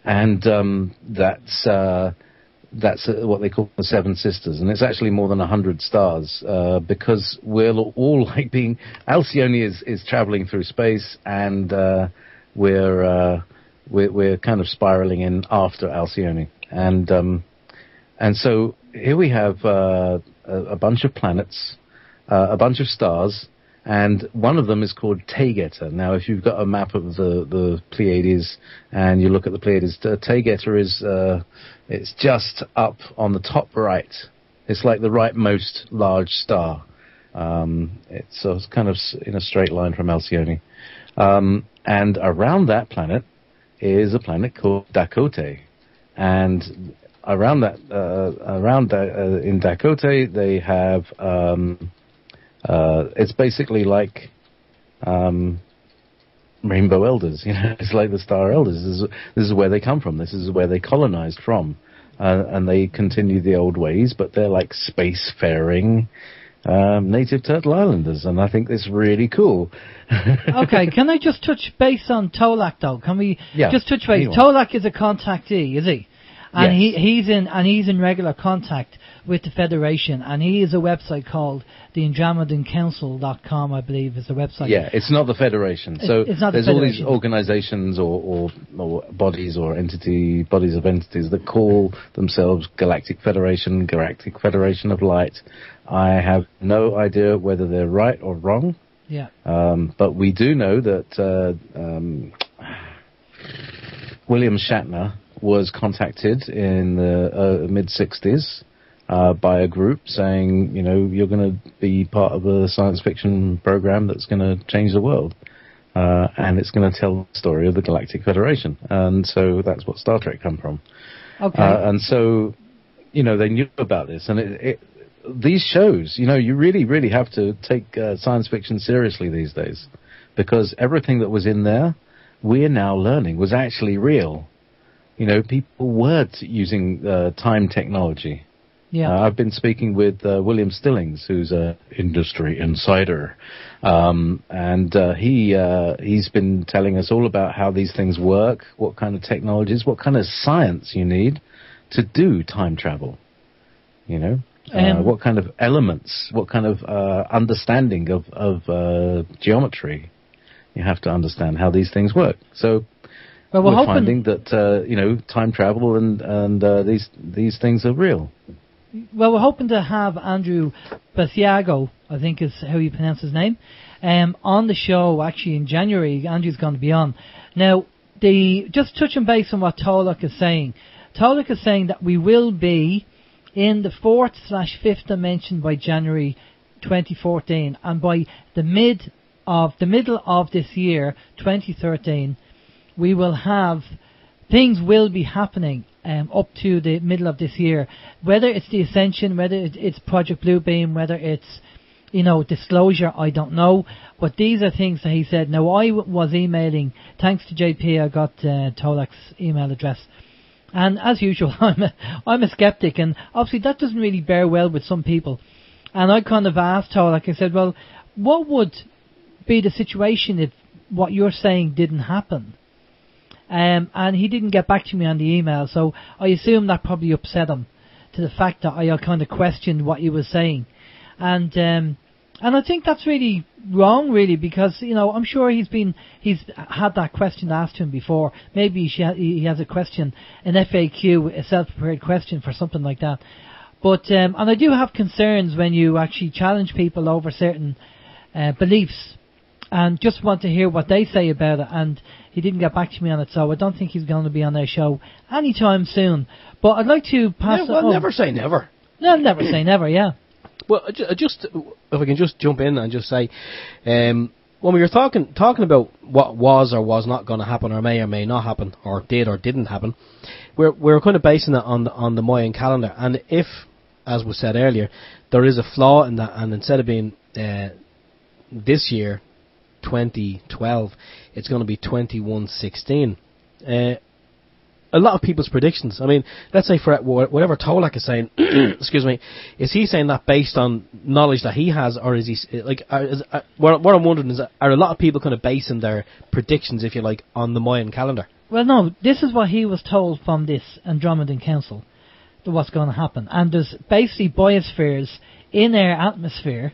And that's what they call the Seven Sisters. And it's actually more than 100 stars because we're all like being... Alcyone is traveling through space, and we're kind of spiraling in after Alcyone. And so here we have a bunch of planets, a bunch of stars, and one of them is called Taygeta. Now, if you've got a map of the Pleiades and you look at the Pleiades, Taygeta is it's just up on the top right. It's like the rightmost large star. It's kind of in a straight line from Alcyone. And around that planet is a planet called Dakota. And around that, in Dakota, they have... it's basically like rainbow elders, It's like the star elders. This is where they come from. This is where they colonized from, and they continue the old ways. But they're like spacefaring native turtle islanders, and I think it's really cool. Okay, can I just touch base on Tolak though? Can we just touch base? Anyone. Tolak is a contactee, is he? And yes. he's in regular contact with the Federation, and he has a website called the AndromedanCouncil.com, I believe, is the website. Yeah, it's not the Federation. So it's not there's the all these Federation. organizations or bodies or bodies of entities that call themselves Galactic Federation, Galactic Federation of Light. I have no idea whether they're right or wrong. Yeah. But we do know that William Shatner was contacted in the mid-60s by a group saying, you're going to be part of a science fiction program that's going to change the world. And it's going to tell the story of the Galactic Federation. And so that's what Star Trek come from. Okay. And so, they knew about this. And these shows, you really, really have to take science fiction seriously these days. Because everything that was in there, we're now learning, was actually real. People were using time technology. Yeah. I've been speaking with William Stillings, who's an industry insider, and he's been telling us all about how these things work, what kind of technologies, what kind of science you need to do time travel. What kind of elements, what kind of understanding of geometry you have to understand how these things work. So. Well, we're finding that time travel and these things are real. Well, we're hoping to have Andrew Basiago, I think is how you pronounce his name, on the show actually in January. Andrew's going to be on. Now, just touching base on what Tolak is saying. Tolak is saying that we will be in the 4th/5th dimension by January 2014, and by the middle of this year, 2013. We will have, things will be happening up to the middle of this year. Whether it's the Ascension, whether it's Project Bluebeam, whether it's, Disclosure, I don't know. But these are things that he said. Now, I was emailing, thanks to JP, I got Tolak's email address. And as usual, I'm a skeptic, and obviously that doesn't really bear well with some people. And I kind of asked Tolak, I said, well, what would be the situation if what you're saying didn't happen? And he didn't get back to me on the email, so I assume that probably upset him to the fact that I kind of questioned what he was saying. And I think that's really wrong, really, because, I'm sure he's had that question asked to him before. Maybe he has a question, an FAQ, a self-prepared question for something like that. But, and I do have concerns when you actually challenge people over certain beliefs, and just want to hear what they say about it, and he didn't get back to me on it, so I don't think he's going to be on their show anytime soon. But I'd like to pass never say never. No, never say never, yeah. Well, just if I can just jump in and just say, when we were talking about what was or was not going to happen, or may not happen, or did or didn't happen, we're kind of basing it on the Mayan calendar. And if, as was said earlier, there is a flaw in that, and instead of being this year, 2012, it's going to be 2116. A lot of people's predictions. I mean, let's say for whatever Tolak is saying, excuse me, is he saying that based on knowledge that he has, or is he like? What I'm wondering is, are a lot of people kind of basing their predictions, if you like, on the Mayan calendar? Well, no. This is what he was told from this Andromedan Council, to what's going to happen, and there's basically biospheres in our atmosphere.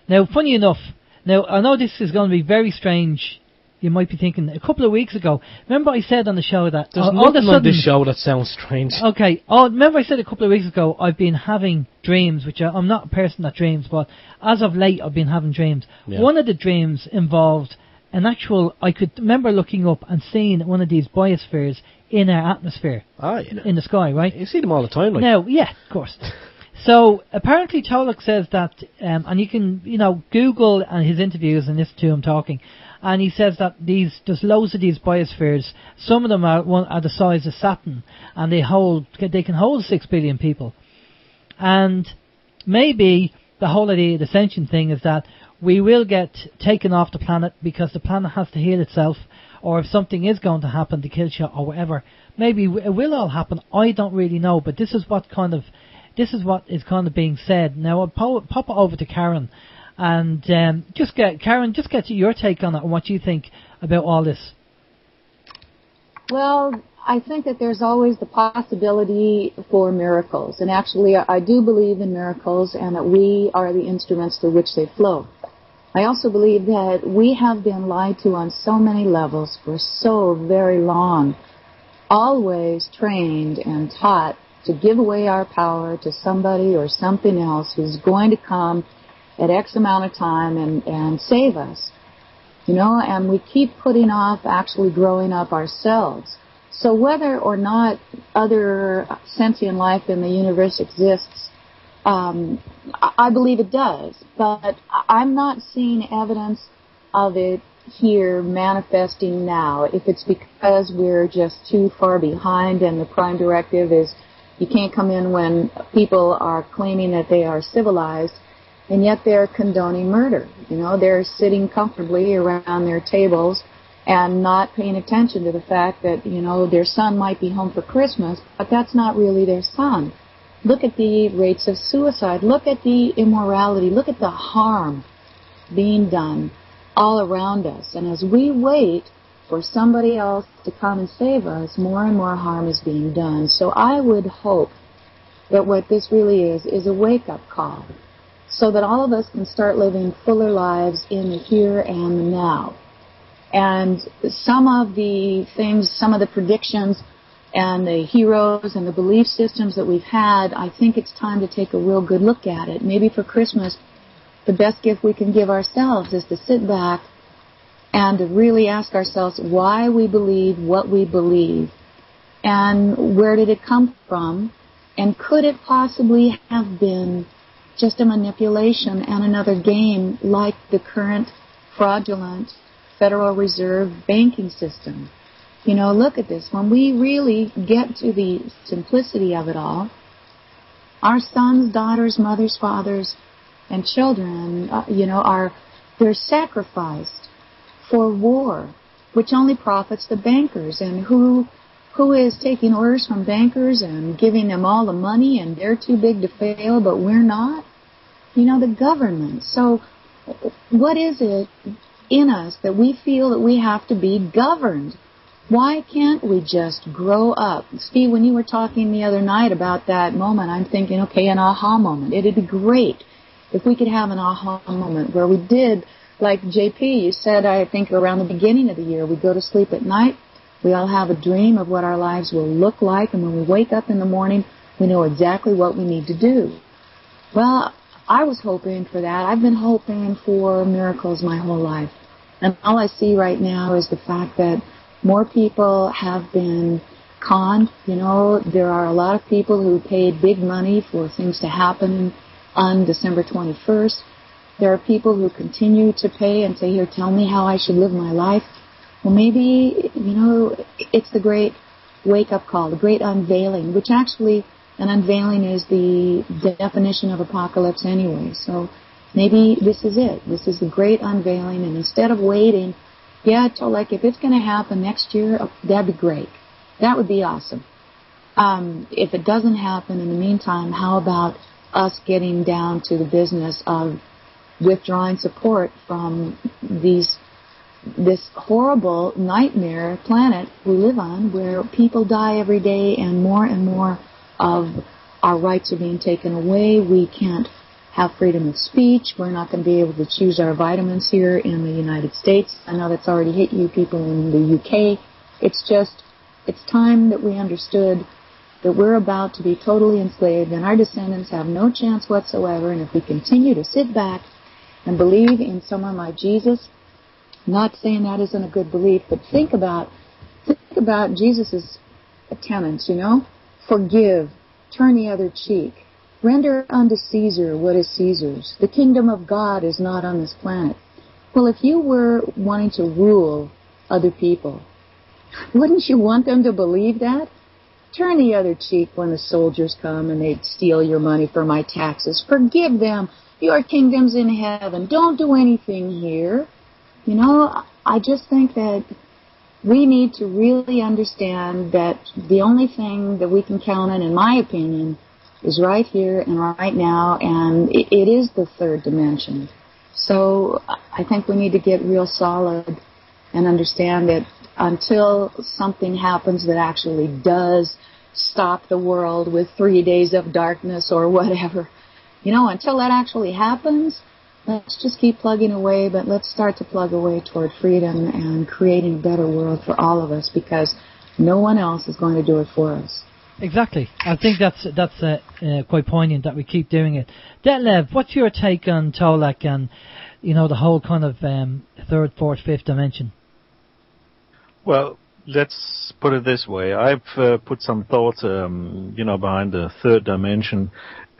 Now, funny enough, I know this is going to be very strange. You might be thinking, a couple of weeks ago, remember I said on the show that... There's nothing on this show that sounds strange. Okay. Remember I said a couple of weeks ago, I've been having dreams, which I'm not a person that dreams, but as of late I've been having dreams. Yeah. One of the dreams involved an actual... I could remember looking up and seeing one of these biospheres in our atmosphere. In the sky, right? You see them all the time, like. Now, yeah, of course. So, apparently Tolak says that, and you can, Google and his interviews and listen to him talking, and he says that there's loads of these biospheres. Some of them are the size of Saturn, and they can hold 6 billion people. And maybe the whole of the ascension thing is that we will get taken off the planet because the planet has to heal itself, or if something is going to happen, the kill shot or whatever, maybe it will all happen. I don't really know, but this is what is kind of being said. Now I'll pop it over to Karen, and just get your take on it and what you think about all this. Well, I think that there's always the possibility for miracles, and actually I do believe in miracles and that we are the instruments through which they flow. I also believe that we have been lied to on so many levels for so very long, always trained and taught to give away our power to somebody or something else who's going to come at X amount of time and save us. And we keep putting off actually growing up ourselves. So whether or not other sentient life in the universe exists, I believe it does, but I'm not seeing evidence of it here manifesting now. If it's because we're just too far behind and the prime directive is you can't come in when people are claiming that they are civilized, and yet they're condoning murder. They're sitting comfortably around their tables and not paying attention to the fact that, their son might be home for Christmas, but that's not really their son. Look at the rates of suicide. Look at the immorality. Look at the harm being done all around us. And as we wait for somebody else to come and save us, more and more harm is being done. So I would hope that what this really is a wake-up call, so that all of us can start living fuller lives in the here and the now. And some of the things, some of the predictions and the heroes and the belief systems that we've had, I think it's time to take a real good look at it. Maybe for Christmas, the best gift we can give ourselves is to sit back and to really ask ourselves why we believe what we believe, and where did it come from, and could it possibly have been just a manipulation and another game like the current fraudulent Federal Reserve banking system. Look at this. When we really get to the simplicity of it all, our sons, daughters, mothers, fathers, and children, they're sacrificed for war, which only profits the bankers. And who is taking orders from bankers and giving them all the money, and they're too big to fail, but we're not? The government. So what is it in us that we feel that we have to be governed? Why can't we just grow up? Steve, when you were talking the other night about that moment, I'm thinking, okay, an aha moment. It'd be great if we could have an aha moment where we did, like JP, you said, I think around the beginning of the year, we go to sleep at night, we all have a dream of what our lives will look like, and when we wake up in the morning, we know exactly what we need to do. Well, I was hoping for that. I've been hoping for miracles my whole life. And all I see right now is the fact that more people have been conned. There are a lot of people who paid big money for things to happen on December 21st. There are people who continue to pay and say, here, tell me how I should live my life. Well, maybe, it's the great wake-up call, the great unveiling, which actually, an unveiling is the definition of apocalypse anyway. So maybe this is it. This is the great unveiling, and instead of waiting, like if it's going to happen next year, that'd be great. That would be awesome. If it doesn't happen in the meantime, how about us getting down to the business of withdrawing support from this horrible nightmare planet we live on, where people die every day and more of our rights are being taken away. We can't have freedom of speech. We're not going to be able to choose our vitamins here in the United States. I know that's already hit you people in the UK. It's time that we understood that we're about to be totally enslaved and our descendants have no chance whatsoever. And if we continue to sit back and believe in someone like Jesus, not saying that isn't a good belief, but think about Jesus' tenets, Forgive, turn the other cheek, render unto Caesar what is Caesar's. The kingdom of God is not on this planet. Well, if you were wanting to rule other people, wouldn't you want them to believe that? Turn the other cheek when the soldiers come and they steal your money for my taxes. Forgive them. Your kingdom's in heaven. Don't do anything here. I just think that we need to really understand that the only thing that we can count on, in my opinion, is right here and right now, and it is the third dimension. So I think we need to get real solid and understand that until something happens that actually does stop the world with 3 days of darkness or whatever, until that actually happens, let's just keep plugging away, but let's start to plug away toward freedom and creating a better world for all of us, because no one else is going to do it for us. Exactly. I think that's quite poignant that we keep doing it. Detlev, what's your take on Tolak and, the whole kind of third, fourth, fifth dimension? Well, let's put it this way. I've put some thoughts, behind the third dimension,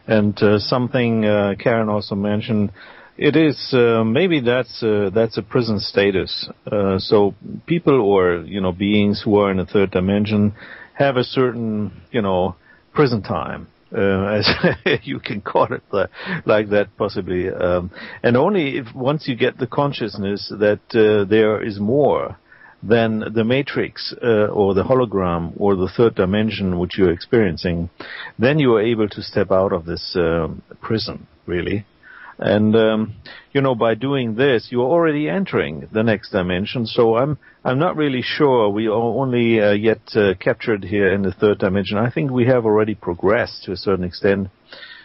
and something Karen also mentioned. It is maybe that's a prison status. So people or beings who are in the third dimension have a certain prison time, as you can call it like that possibly, and only if once you get the consciousness that there is more than the matrix or the hologram or the third dimension which you're experiencing, then you are able to step out of this prison, really. And by doing this, you're already entering the next dimension. So I'm not really sure we are only yet captured here in the third dimension. I think we have already progressed to a certain extent.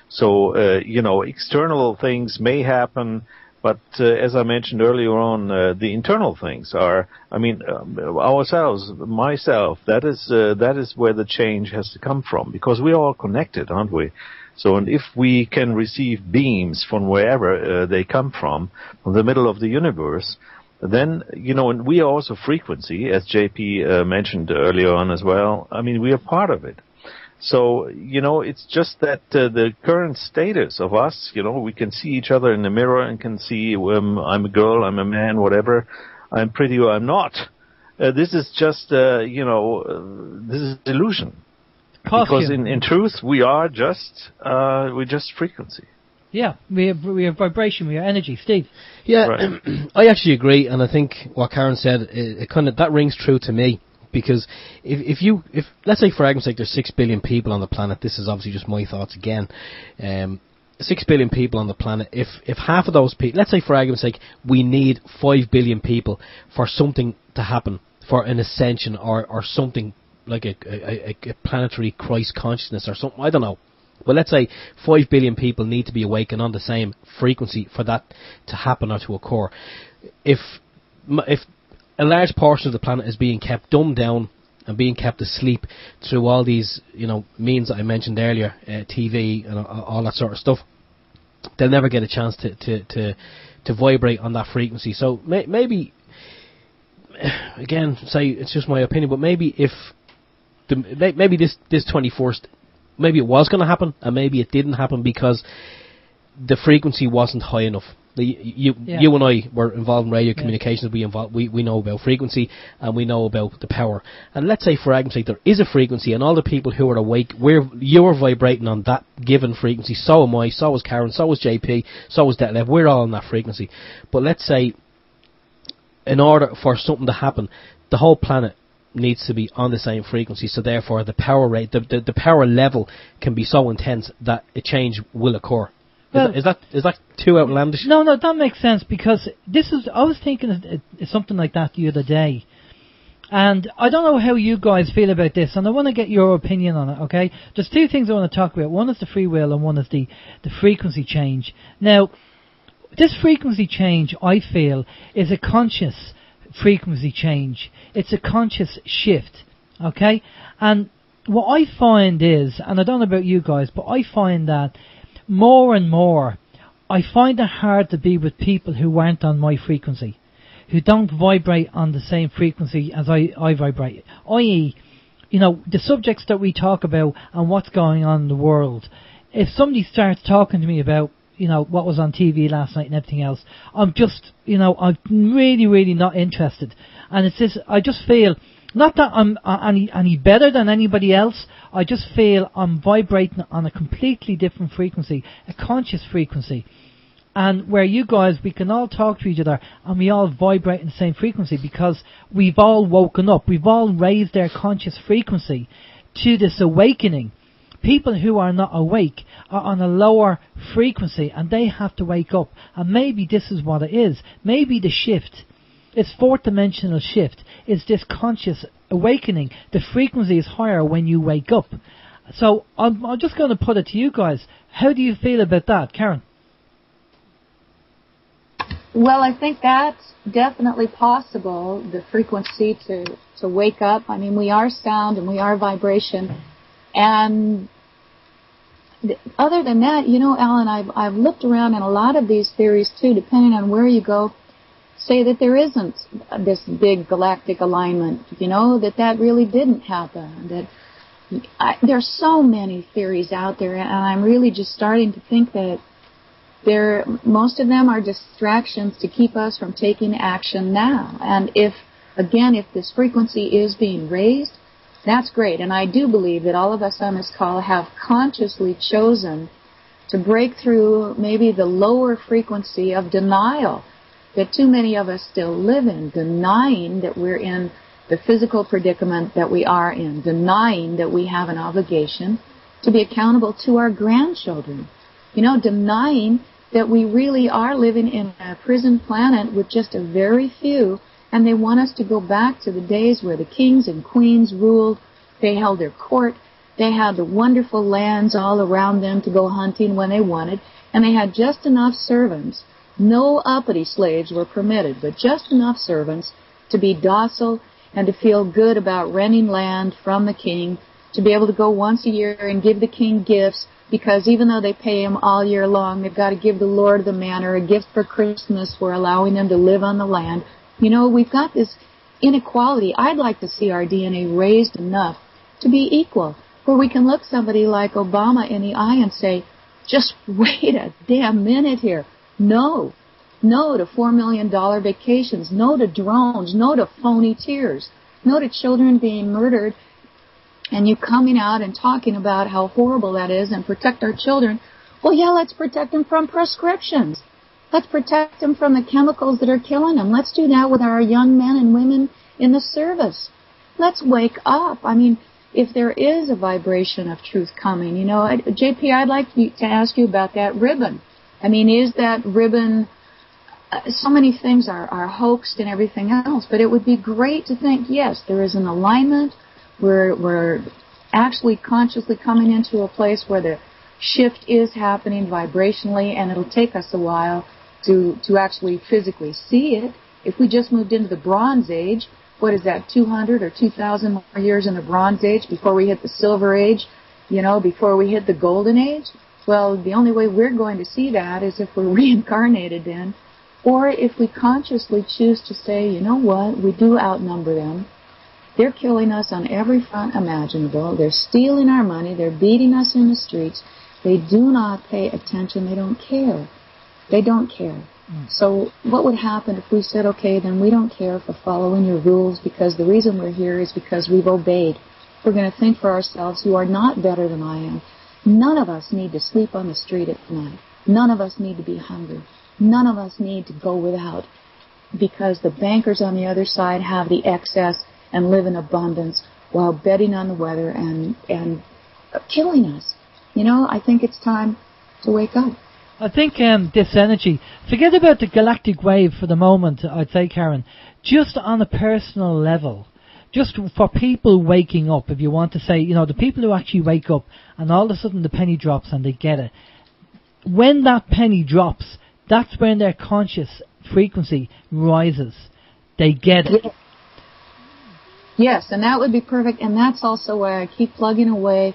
So external things may happen, but as I mentioned earlier on, the internal things are. Ourselves, myself. That is where the change has to come from, because we are all connected, aren't we? So, and if we can receive beams from wherever they come from the middle of the universe, then, and we are also frequency, as JP mentioned earlier on as well. We are part of it. So, it's just that the current status of us, we can see each other in the mirror and can see I'm a girl, I'm a man, whatever, I'm pretty or I'm not. This is just, this is illusion. Because in truth, we're just frequency. Yeah, we are vibration, we are energy. Steve? Yeah, right. I actually agree, and I think what Karen said, it kind of, that rings true to me, because if let's say for argument's sake there's 6 billion people on the planet, this is obviously just my thoughts again, 6 billion people on the planet, if half of those people, let's say for argument's sake, we need 5 billion people for something to happen, for an ascension or something, like a planetary Christ consciousness or something, I don't know. But let's say 5 billion people need to be awakened on the same frequency for that to happen or to occur. If a large portion of the planet is being kept dumbed down and being kept asleep through all these, means that I mentioned earlier, TV and all that sort of stuff, they'll never get a chance to vibrate on that frequency. So maybe, again, say it's just my opinion, but maybe if maybe this 21st, maybe it was going to happen, and maybe it didn't happen because the frequency wasn't high enough. You and I were involved in radio communications. We know about frequency and we know about the power. And let's say, for argument's sake, there is a frequency, and all the people who are awake, you're vibrating on that given frequency. So am I. So is Karen. So is JP. So is Detlev. We're all on that frequency. But let's say, in order for something to happen, the whole planet needs to be on the same frequency. So therefore, the power rate, the power level, can be so intense that a change will occur. Well, is that too outlandish? No, that makes sense, because I was thinking of something like that the other day, and I don't know how you guys feel about this, and I want to get your opinion on it. Okay, there's two things I want to talk about. One is the free will, and one is the frequency change. Now, this frequency change, I feel, is a conscious frequency change. It's a conscious shift. Okay, and what I find is, and I don't know about you guys, but I find that more and more, I find it hard to be with people who aren't on my frequency, who don't vibrate on the same frequency as I vibrate. I.e., the subjects that we talk about and what's going on in the world. If somebody starts talking to me about, what was on TV last night and everything else, I'm just, I'm really, really not interested. And it's this, I just feel, not that I'm any better than anybody else, I just feel I'm vibrating on a completely different frequency, a conscious frequency. And where you guys, we can all talk to each other and we all vibrate in the same frequency, because we've all woken up, we've all raised their conscious frequency to this awakening. People who are not awake are on a lower frequency and they have to wake up. And maybe this is what it is. Maybe the shift, it's fourth dimensional shift, is this conscious awakening. The frequency is higher when you wake up. So I'm just going to put it to you guys. How do you feel about that, Karen? Well, I think that's definitely possible, the frequency to wake up. I mean, we are sound and we are vibration. And other than that, Alan, I've looked around, and a lot of these theories, too, depending on where you go, say that there isn't this big galactic alignment, that really didn't happen. That there's so many theories out there, and I'm really just starting to think that most of them are distractions to keep us from taking action now. And if this frequency is being raised, that's great. And I do believe that all of us on this call have consciously chosen to break through maybe the lower frequency of denial that too many of us still live in, denying that we're in the physical predicament that we are in, denying that we have an obligation to be accountable to our grandchildren, denying that we really are living in a prison planet with just a very few, and they want us to go back to the days where the kings and queens ruled. They held their court. They had the wonderful lands all around them to go hunting when they wanted, and they had just enough servants. No uppity slaves were permitted, but just enough servants to be docile and to feel good about renting land from the king, to be able to go once a year and give the king gifts, because even though they pay him all year long, they've got to give the Lord of the Manor a gift for Christmas for allowing them to live on the land. We've got this inequality. I'd like to see our DNA raised enough to be equal, where we can look somebody like Obama in the eye and say, just wait a damn minute here. No to $4 million vacations. No to drones. No to phony tears. No to children being murdered. And you coming out and talking about how horrible that is and protect our children. Well, yeah, let's protect them from prescriptions. Let's protect them from the chemicals that are killing them. Let's do that with our young men and women in the service. Let's wake up. I mean, if there is a vibration of truth coming, JP, I'd like to ask you about that ribbon. I mean, is that ribbon, so many things are hoaxed and everything else, but it would be great to think, yes, there is an alignment. We're actually consciously coming into a place where the shift is happening vibrationally, and it'll take us a while to actually physically see it. If we just moved into the Bronze Age, what is that, 200 or 2,000 more years in the Bronze Age before we hit the Silver Age, before we hit the Golden Age? Well, the only way we're going to see that is if we're reincarnated then, or if we consciously choose to say, you know what, we do outnumber them. They're killing us on every front imaginable. They're stealing our money. They're beating us in the streets. They do not pay attention. They don't care. They don't care. So what would happen if we said, okay, then we don't care for following your rules because the reason we're here is because we've obeyed. We're going to think for ourselves, you are not better than I am. None of us need to sleep on the street at night. None of us need to be hungry. None of us need to go without because the bankers on the other side have the excess and live in abundance while betting on the weather and killing us. You know, I think it's time to wake up. I think this energy, forget about the galactic wave for the moment, I'd say, Karen, just on a personal level, just for people waking up, if you want to say, you know, the people who actually wake up and all of a sudden the penny drops and they get it. When that penny drops, that's when their conscious frequency rises. They get it. Yes, and that would be perfect, and that's also why I keep plugging away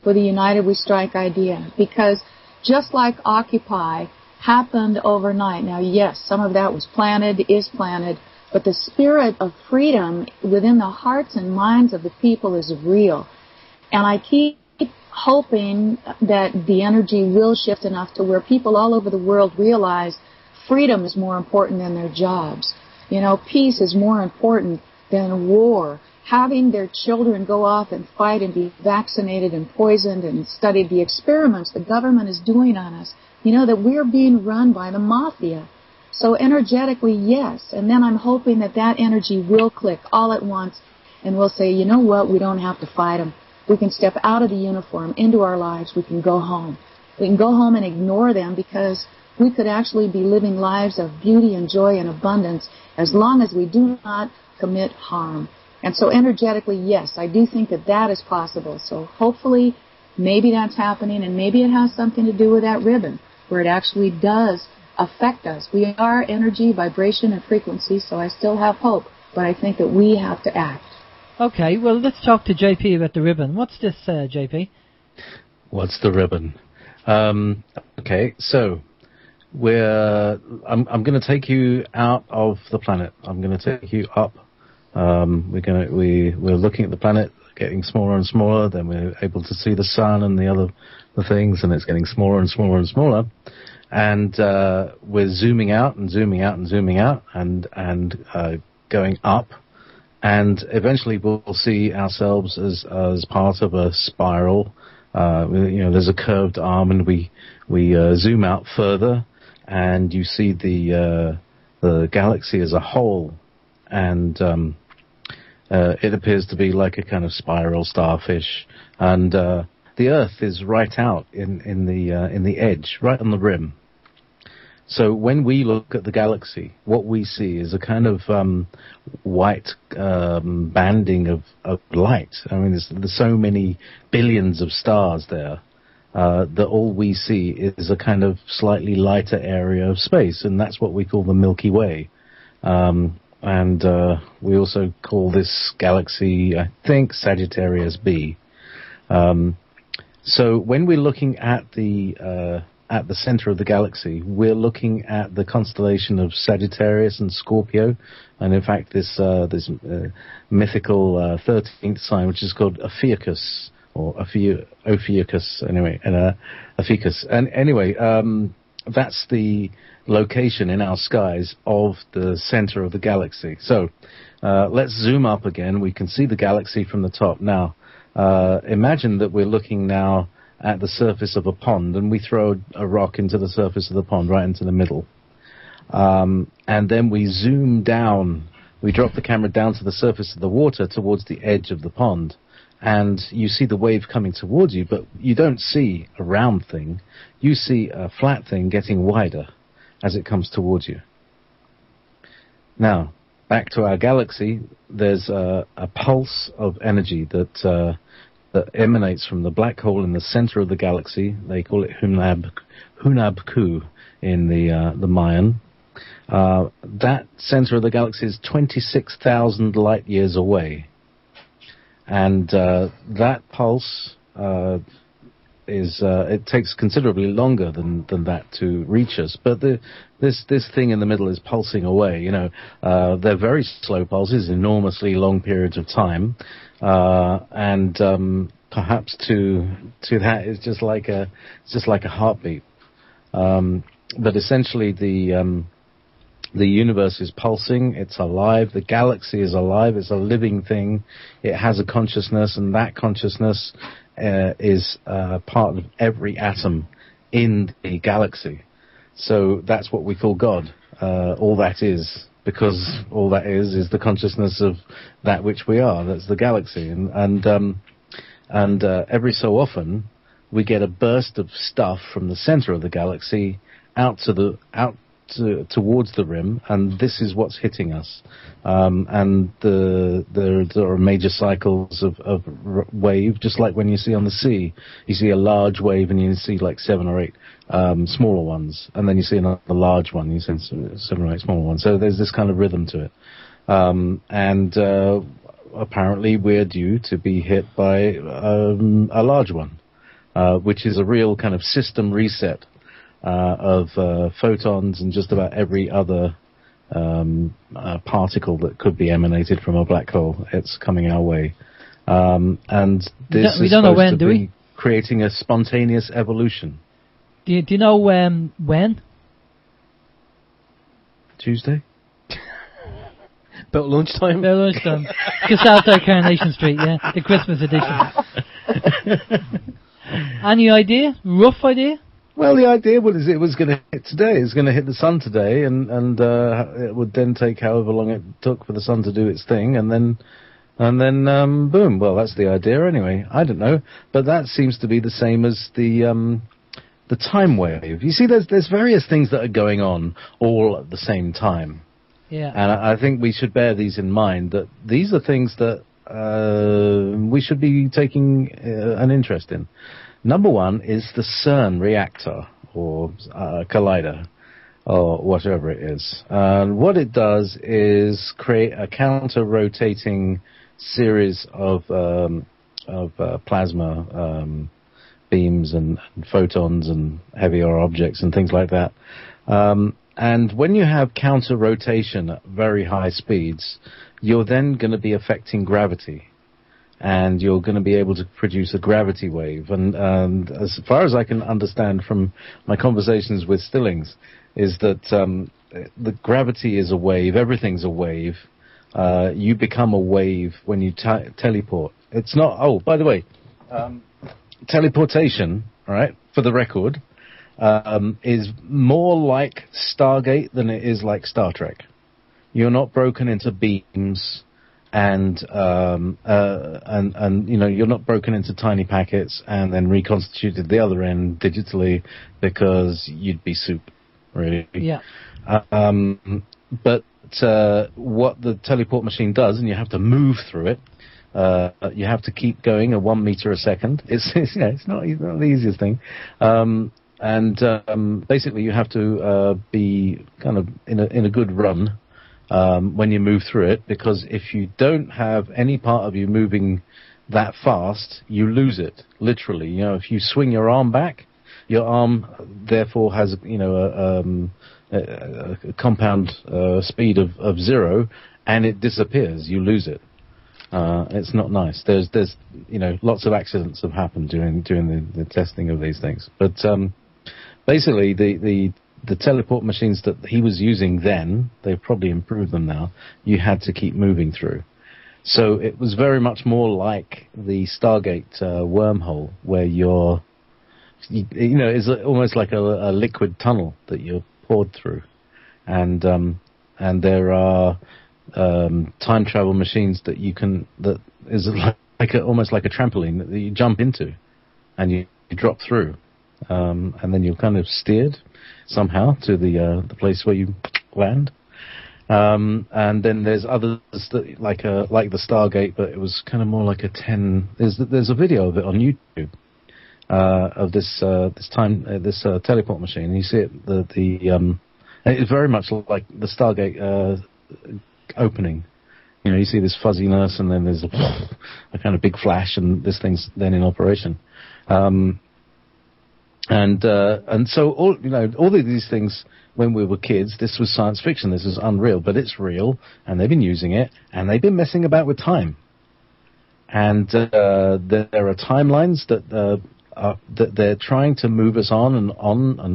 for the United We Strike idea, because just like Occupy happened overnight. Now, yes, some of that was planted, is planted, but the spirit of freedom within the hearts and minds of the people is real. And I keep hoping that the energy will shift enough to where people all over the world realize freedom is more important than their jobs. You know, peace is more important than war. Having their children go off and fight and be vaccinated and poisoned and study the experiments the government is doing on us. You know, that we're being run by the mafia. So energetically, yes. And then I'm hoping that that energy will click all at once and we'll say, you know what, we don't have to fight them. We can step out of the uniform into our lives. We can go home. We can go home and ignore them because we could actually be living lives of beauty and joy and abundance as long as we do not commit harm. And so energetically, yes, I do think that that is possible. So hopefully, maybe that's happening, and maybe it has something to do with that ribbon, where it actually does affect us. We are energy, vibration, and frequency, so I still have hope, but I think that we have to act. Okay, well, let's talk to JP about the ribbon. What's this, JP? What's the ribbon? Okay, so I'm going to take you out of the planet. I'm going to take you up. We're looking at the planet getting smaller and smaller. Then we're able to see the sun and the things, and it's getting smaller and smaller and smaller. And we're zooming out and zooming out and zooming out and going up. And eventually we'll see ourselves as part of a spiral. There's a curved arm, and we zoom out further, and you see the galaxy as a whole. And it appears to be like a kind of spiral starfish, and the Earth is right out in the edge, right on the rim. So when we look at the galaxy, what we see is a kind of white banding of light. I mean, there's so many billions of stars there that all we see is a kind of slightly lighter area of space, and that's what we call the Milky Way. And we also call this galaxy, I think, Sagittarius B. So when we're looking at the center of the galaxy, we're looking at the constellation of Sagittarius and Scorpio, and in fact this mythical 13th sign, which is called Ophiuchus, or Ophiuchus, anyway, and Ophiuchus. And anyway, that's the location in our skies of the center of the galaxy. So let's zoom up again. We can see the galaxy from the top. Now, imagine that we're looking now at the surface of a pond, and we throw a rock into the surface of the pond, right into the middle. And then we zoom down. We drop the camera down to the surface of the water towards the edge of the pond. And you see the wave coming towards you, but you don't see a round thing. You see a flat thing getting wider as it comes towards you. Now, back to our galaxy, there's a pulse of energy that emanates from the black hole in the center of the galaxy. They call it Hunab-Ku in the Mayan. That center of the galaxy is 26,000 light years away. And that pulse it takes considerably longer than that to reach us. But this thing in the middle is pulsing away. You know, they're very slow pulses, enormously long periods of time, and perhaps to that is just like a heartbeat. But essentially, the universe is pulsing. It's alive. The galaxy is alive. It's a living thing. It has a consciousness, and that consciousness is part of every atom in the galaxy. So that's what we call God. All that is, because all that is the consciousness of that which we are. That's the galaxy, and every so often we get a burst of stuff from the center of the galaxy out towards the rim, and this is what's hitting us. And there are major cycles of wave, just like when you see on the sea. You see a large wave, and you see like 7 or 8 smaller ones, and then you see another large one. You see 7 or 8 smaller ones. So there's this kind of rhythm to it. And apparently we're due to be hit by a large one, which is a real kind of system reset of photons and just about every other particle that could be emanated from a black hole. It's coming our way. And this is supposed to be creating a spontaneous evolution. Do you know when? Tuesday? About lunchtime? About lunchtime. Just outside Coronation Street, yeah. The Christmas edition. Any idea? Rough idea? Well, the idea was it was going to hit today. It's going to hit the sun today, and it would then take however long it took for the sun to do its thing, and then boom. Well, that's the idea anyway. I don't know, but that seems to be the same as the time wave. You see, there's various things that are going on all at the same time. Yeah. And I think we should bear these in mind, that these are things that we should be taking an interest in. Number one is the CERN reactor, or collider, or whatever it is. And what it does is create a counter-rotating series of plasma beams and photons and heavier objects and things like that. And when you have counter-rotation at very high speeds, you're then going to be affecting gravity. And you're going to be able to produce a gravity wave. And as far as I can understand from my conversations with Stillings, is that the gravity is a wave, everything's a wave. You become a wave when you teleport. It's not, oh, by the way, teleportation, all right, for the record, is more like Stargate than it is like Star Trek. You're not broken into beams, and you know, you're not broken into tiny packets and then reconstituted at the other end digitally, because you'd be soup, really. Yeah. But what the teleport machine does, and you have to move through it. You have to keep going at 1 meter a second. It's not the easiest thing. Basically, you have to be kind of in a good run when you move through it, because if you don't have any part of you moving that fast, you lose it, literally. You know, if you swing your arm back, your arm therefore has, you know, a compound speed of 0, and it disappears. You lose it. It's not nice. There's you know, lots of accidents have happened during the testing of these things. But basically, the teleport machines that he was using then, they've probably improved them now. You had to keep moving through. So it was very much more like the Stargate wormhole, where you know, it's almost like a liquid tunnel that you're poured through, and there are time travel machines that is almost like a trampoline that you jump into, and you drop through, and then you're kind of steered somehow to the place where you land. And then there's others that like the Stargate, but it was kind of more like a 10. There's a video of it on YouTube of this teleport machine. And you see it it's very much like the Stargate opening. You know, you see this fuzziness, and then there's a kind of big flash, and this thing's then in operation. And so all of these things, when we were kids, this was science fiction, this was unreal, but it's real, and they've been using it, and they've been messing about with time. and there are timelines that they're trying to move us on and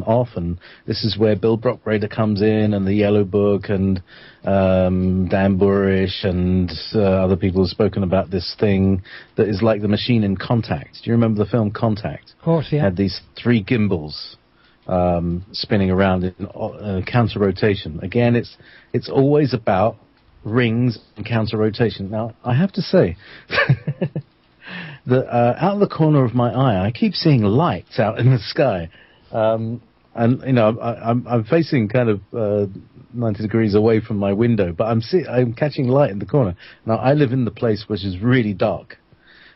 off, and this is where Bill Brockbrader comes in, and the Yellow Book, and Dan Burish, and other people have spoken about this thing that is like the machine in Contact. Do you remember the film Contact? Of course, yeah. Had these 3 gimbals spinning around in counter rotation. Again, it's always about rings and counter rotation. Now, I have to say. Out of the corner of my eye, I keep seeing lights out in the sky, and I'm facing kind of 90 degrees away from my window, but I'm catching light in the corner. Now I live in the place which is really dark,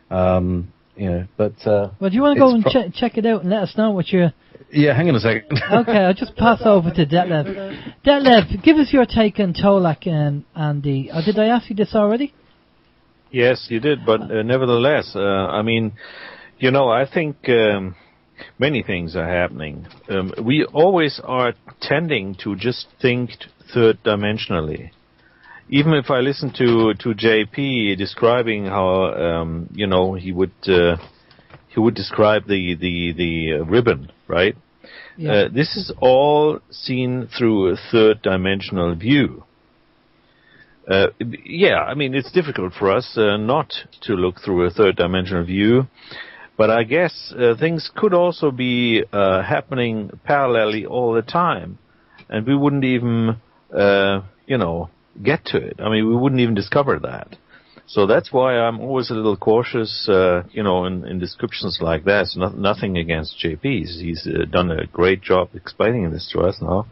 But well, do you want to go and check it out and let us know what you're? Yeah, hang on a second. Okay, I'll just pass over to Detlev. Detlev, give us your take on Tolak and the. Did I ask you this already? Yes, you did, but nevertheless, I think many things are happening. We always are tending to just think third-dimensionally. Even if I listen to JP describing how he would describe the ribbon, right? Yeah. This is all seen through a third-dimensional view. It's difficult for us not to look through a third-dimensional view, but I guess things could also be happening parallelly all the time, and we wouldn't even, get to it. I mean, we wouldn't even discover that. So that's why I'm always a little cautious, in descriptions like that. It's nothing against JP. He's done a great job explaining this to us now.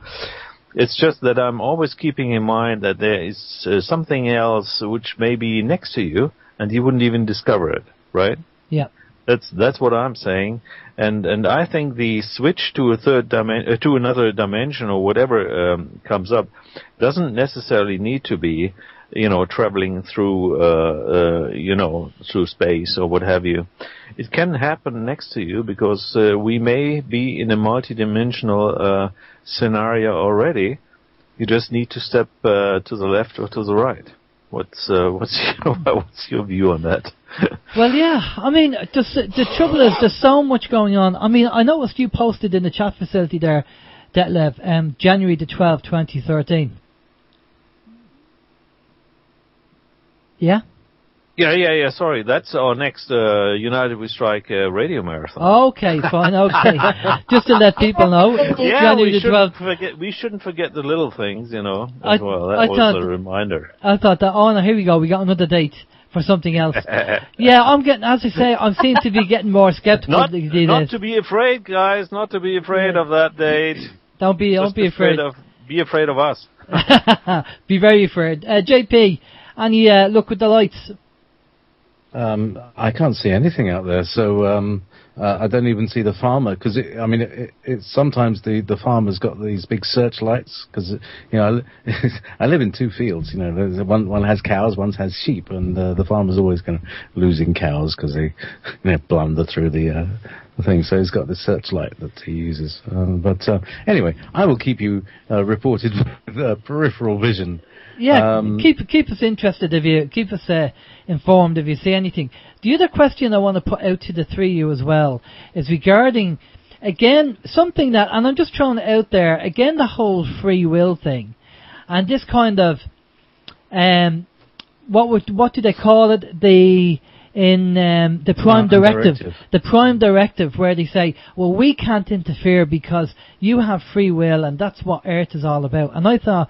It's just that I'm always keeping in mind that there is something else which may be next to you, and you wouldn't even discover it, right? Yeah. That's what I'm saying, and I think the switch to to another dimension or whatever comes up doesn't necessarily need to be, traveling through through space or what have you. It can happen next to you because we may be in a multidimensional scenario already. You just need to step to the left or to the right. What's your view on that? Well, yeah. I mean, the trouble is there's so much going on. I mean, I noticed you posted in the chat facility there, Detlev, January the 12th, 2013. Yeah? Yeah. Sorry, that's our next United We Strike radio marathon. Okay, fine. Okay, just to let people know. Yeah, we shouldn't forget the little things, as well. That was a reminder. I thought that. Oh no, here we go. We got another date for something else. Yeah, I seem to be getting more skeptical. Not to be afraid, guys. Not to be afraid of that date. Don't be afraid. Be afraid of us. Be very afraid. JP, any look with the lights? I can't see anything out there, so I don't even see the farmer, because it's sometimes the farmer's got these big searchlights, because I live in 2 fields. One has cows, one has sheep, and the farmer's always kind of losing cows because they blunder through the thing. So he's got this searchlight that he uses. Anyway, I will keep you reported with peripheral vision. Yeah, keep us interested keep us informed if you see anything. The other question I want to put out to the 3 of you as well is regarding, again, something that, and I'm just throwing it out there, again, the whole free will thing, and this kind of, what do they call it? The Prime Directive. The Prime Directive, where they say, well, we can't interfere because you have free will, and that's what Earth is all about. And I thought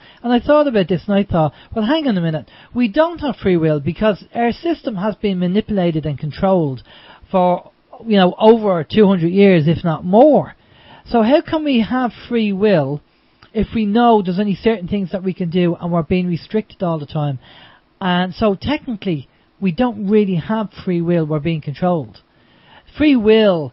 about this, and I thought, well, hang on a minute. We don't have free will because our system has been manipulated and controlled for, over 200 years, if not more. So how can we have free will if we know there's only certain things that we can do and we're being restricted all the time? And so technically, we don't really have free will, we're being controlled. Free will,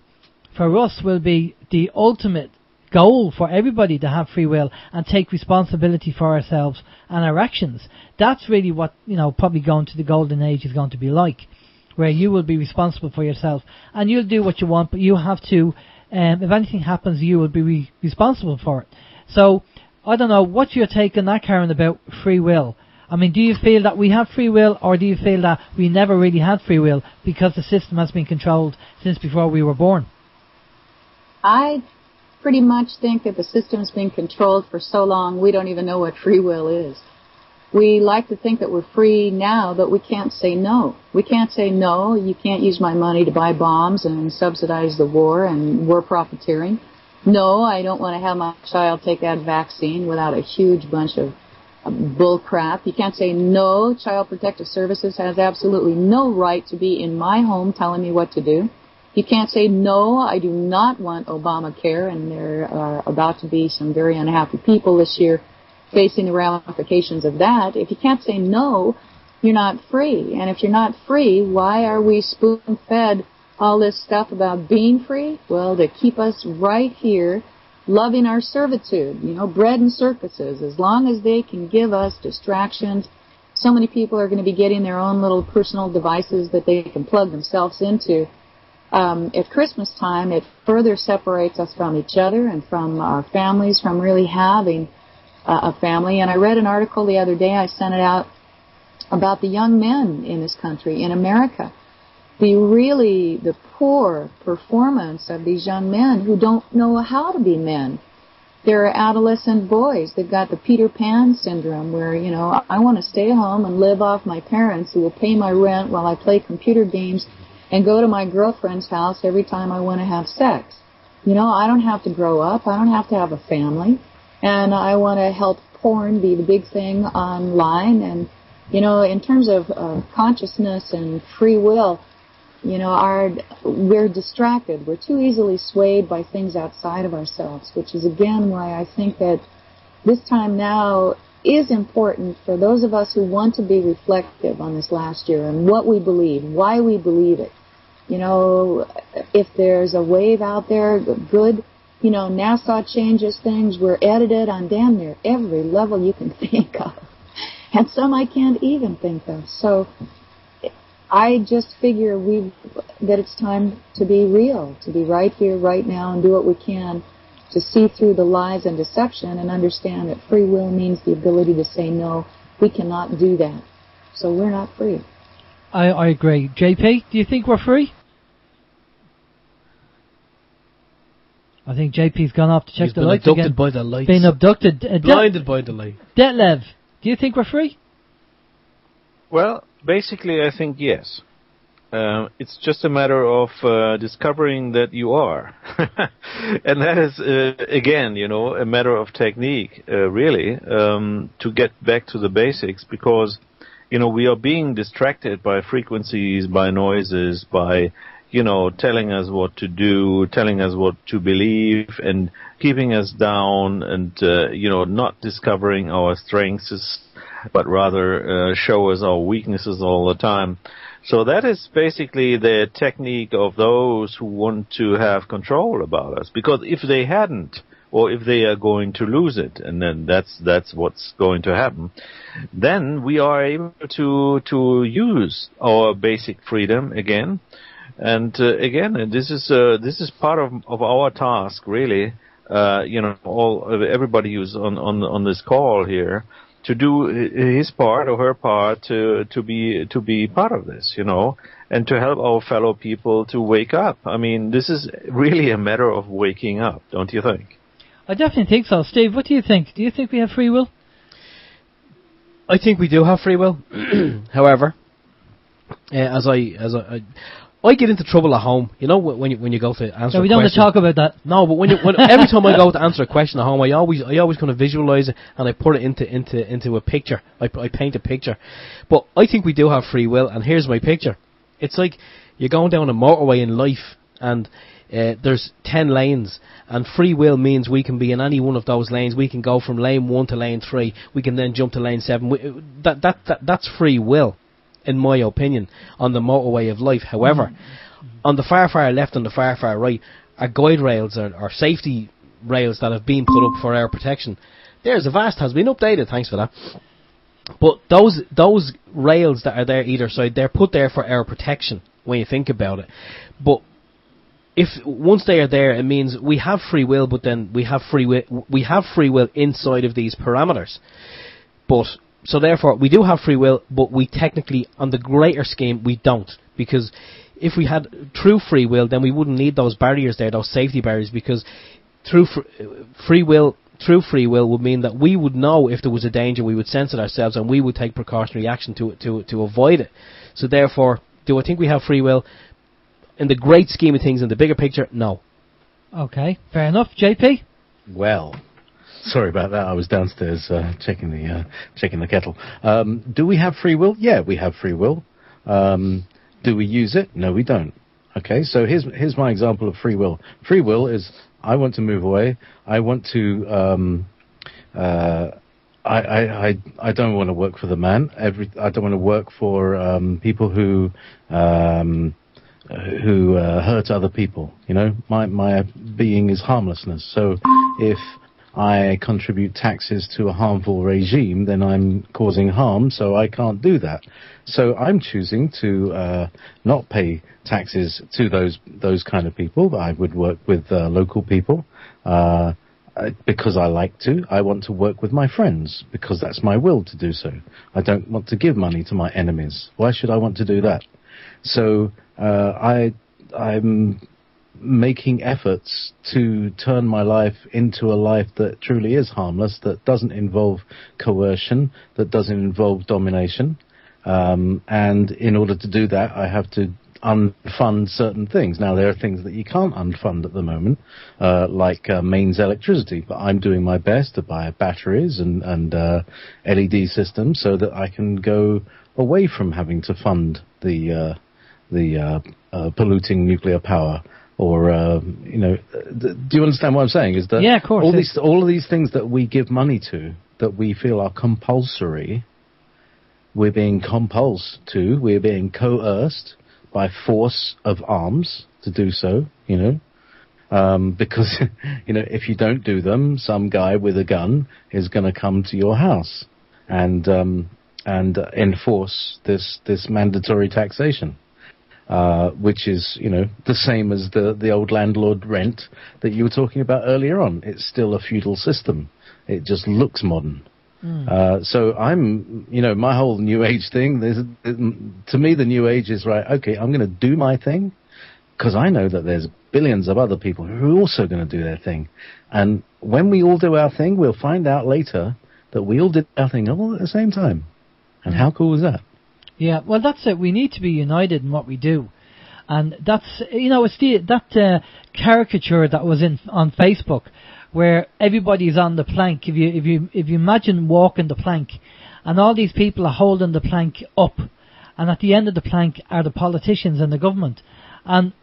for us, will be the ultimate goal for everybody to have free will and take responsibility for ourselves and our actions. That's really what, probably going to the golden age is going to be like, where you will be responsible for yourself and you'll do what you want, but you have to, if anything happens, you will be responsible for it. So, I don't know, what's your take on that, Karen, about free will? I mean, do you feel that we have free will, or do you feel that we never really had free will because the system has been controlled since before we were born? I pretty much think that the system's been controlled for so long we don't even know what free will is. We like to think that we're free now, but we can't say no. We can't say no, you can't use my money to buy bombs and subsidize the war and war profiteering. No, I don't want to have my child take that vaccine without a huge bunch of bull crap. You can't say no, Child Protective Services has absolutely no right to be in my home telling me what to do. You can't say no, I do not want Obamacare, and there are about to be some very unhappy people this year facing the ramifications of that. If you can't say no, you're not free. And if you're not free, why are we spoon-fed all this stuff about being free? Well, to keep us right here loving our servitude, bread and circuses. As long as they can give us distractions, so many people are going to be getting their own little personal devices that they can plug themselves into. At Christmas time, it further separates us from each other and from our families, from really having a family. And I read an article the other day, I sent it out, about the young men in this country, in America. The poor performance of these young men who don't know how to be men. They're adolescent boys. They've got the Peter Pan syndrome where, I want to stay home and live off my parents who will pay my rent while I play computer games and go to my girlfriend's house every time I want to have sex. I don't have to grow up. I don't have to have a family. And I want to help porn be the big thing online. And, in terms of consciousness and free will, we're distracted. We're too easily swayed by things outside of ourselves, which is, again, why I think that this time now is important for those of us who want to be reflective on this last year and what we believe, why we believe it. If there's a wave out there, good. NASA changes things. We're edited on damn near every level you can think of. And some I can't even think of. So I just figure that it's time to be real, to be right here, right now, and do what we can to see through the lies and deception and understand that free will means the ability to say no. We cannot do that. So we're not free. I agree. JP, do you think we're free? I think JP's gone off to check the lights again. Abducted by the lights. Been abducted. Blinded by the light. Detlev, do you think we're free? Well, basically, I think yes. It's just a matter of discovering that you are. And that is, again, a matter of technique, really, to get back to the basics, because, we are being distracted by frequencies, by noises, by, telling us what to do, telling us what to believe, and keeping us down, and, not discovering our strengths, but rather show us our weaknesses all the time. So that is basically the technique of those who want to have control about us. Because if they hadn't, or if they are going to lose it, and then that's what's going to happen, then we are able to use our basic freedom again. And again, this is part of our task, really. Everybody who's on this call here, to do his part or her part to be part of this, and to help our fellow people to wake up. I mean, this is really a matter of waking up, don't you think? I definitely think so. Steve, what do you think? Do you think we have free will? I think we do have free will. However, as I get into trouble at home, when you go to answer. No, we don't want to talk about that. No, but every time I go to answer a question at home, I always kind of visualize it, and I put it into a picture. I paint a picture. But I think we do have free will, and here's my picture. It's like you're going down a motorway in life, and there's 10 lanes, and free will means we can be in any one of those lanes. We can go from lane 1 to lane 3. We can then jump to lane 7. That's free will, in my opinion, on the motorway of life. However, on the far, far left and the far, far right are guide rails or safety rails that have been put up for our protection. There's a VAST has been updated, thanks for that. But those rails that are there either side, they're put there for our protection when you think about it. But if once they are there, it means we have free will, but then we have free will inside of these parameters. But So therefore, we do have free will, but we technically, on the greater scheme, we don't. Because if we had true free will, then we wouldn't need those barriers there, those safety barriers, because true free will would mean that we would know if there was a danger, we would sense it ourselves, and we would take precautionary action to avoid it. So therefore, do I think we have free will? In the great scheme of things, in the bigger picture, no. Okay, fair enough. JP? Well, sorry about that. I was downstairs checking the kettle. Do we have free will? Yeah, we have free will. Do we use it? No, we don't. Okay, so here's my example of free will. Free will is I want to move away. I want to. I don't want to work for the man. I don't want to work for people who hurt other people. You know, my being is harmlessness. So if I contribute taxes to a harmful regime, then I'm causing harm, so I can't do that. So I'm choosing to not pay taxes to those kind of people. I would work with local people because I like to. I want to work with my friends because that's my will to do so. I don't want to give money to my enemies. Why should I want to do that? So I'm making efforts to turn my life into a life that truly is harmless, that doesn't involve coercion, that doesn't involve domination. And in order to do that, I have to unfund certain things. Now, there are things that you can't unfund at the moment, like mains electricity, but I'm doing my best to buy batteries and LED systems so that I can go away from having to fund the polluting nuclear power. Or, do you understand what I'm saying? Is that yeah, of course. All of these things that we give money to, that we feel are compulsory, we're being compulsed to, we're being coerced by force of arms to do so, because, if you don't do them, some guy with a gun is going to come to your house and enforce this mandatory taxation. Which is, the same as the old landlord rent that you were talking about earlier on. It's still a feudal system. It just looks modern. So I'm, my whole New Age thing, to me the New Age is, right, okay, I'm going to do my thing because I know that there's billions of other people who are also going to do their thing. And when we all do our thing, we'll find out later that we all did our thing all at the same time. And how cool is that? Yeah, well, that's it. We need to be united in what we do, and that's it's that caricature that was on Facebook, where everybody's on the plank. If you imagine walking the plank, and all these people are holding the plank up, and at the end of the plank are the politicians and the government, and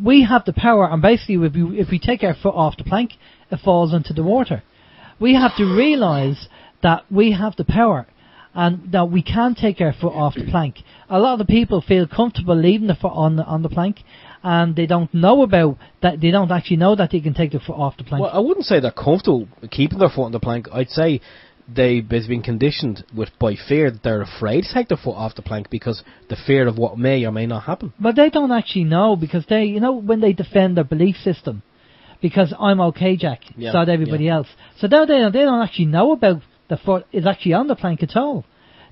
we have the power. And basically, if we take our foot off the plank, it falls into the water. We have to realise that we have the power. And that we can take our foot off the plank. A lot of the people feel comfortable leaving the foot on the plank, and they don't know about that. They don't actually know that they can take their foot off the plank. Well, I wouldn't say they're comfortable keeping their foot on the plank. I'd say they've been conditioned by fear that they're afraid to take their foot off the plank because the fear of what may or may not happen. But they don't actually know because they, when they defend their belief system, because I'm okay, Jack, so everybody else. So now they don't actually know about the foot is actually on the plank at all.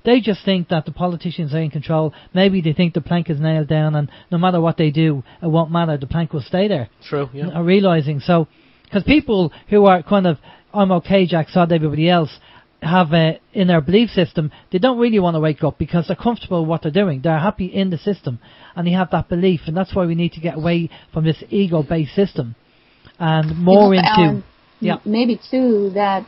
They just think that the politicians are in control. Maybe they think the plank is nailed down, and no matter what they do, it won't matter. The plank will stay there. True, yeah. Are realising so, because people who are kind of I'm okay, Jack, sod everybody else, have in their belief system, they don't really want to wake up because they're comfortable with what they're doing. They're happy in the system, and they have that belief, and that's why we need to get away from this ego-based system and more into maybe too that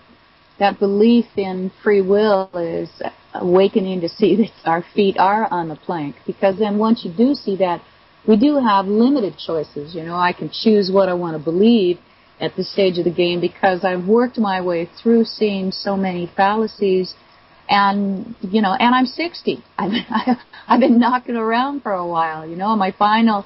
belief in free will is awakening to see that our feet are on the plank, because then once you do see that, we do have limited choices. I can choose what I want to believe at this stage of the game because I've worked my way through seeing so many fallacies, and I'm 60. I've been knocking around for a while. My final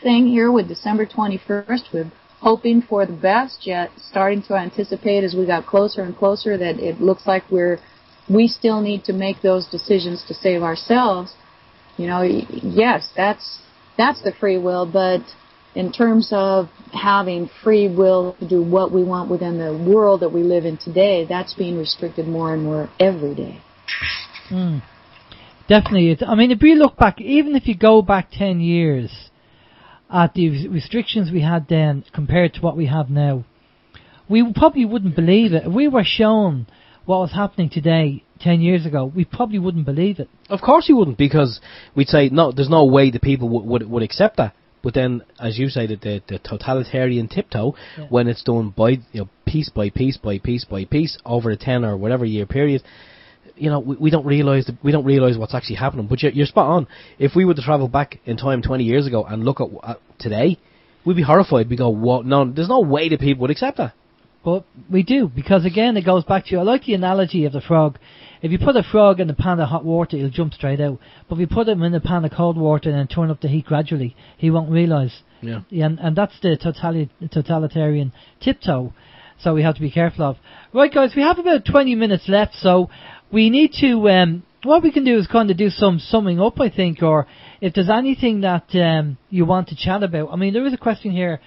thing here with December 21st with hoping for the best, yet starting to anticipate as we got closer and closer that it looks like we still need to make those decisions to save ourselves. Yes, that's the free will, but in terms of having free will to do what we want within the world that we live in today, that's being restricted more and more every day. Definitely. I mean, if we look back, even if you go back 10 years at the restrictions we had then compared to what we have now, we probably wouldn't believe it. If we were shown what was happening today 10 years ago, we probably wouldn't believe it. Of course we wouldn't, because we'd say, no, there's no way the people would accept that. But then, as you say, the totalitarian tiptoe, when it's done by piece by piece by piece by piece over a 10 or whatever year period, we don't realise what's actually happening. But you're spot on. If we were to travel back in time 20 years ago and look at today, we'd be horrified. We go, "What? No, there's no way the people would accept that." But we do, because again, it goes back to, I like the analogy of the frog. If you put a frog in a pan of hot water, he'll jump straight out. But if you put him in a pan of cold water and then turn up the heat gradually, he won't realise. Yeah. And that's the totalitarian tiptoe. So we have to be careful of. Right, guys, we have about 20 minutes left, so we need to, what we can do is kind of do some summing up, I think, or if there's anything that you want to chat about. I mean, there is a question here,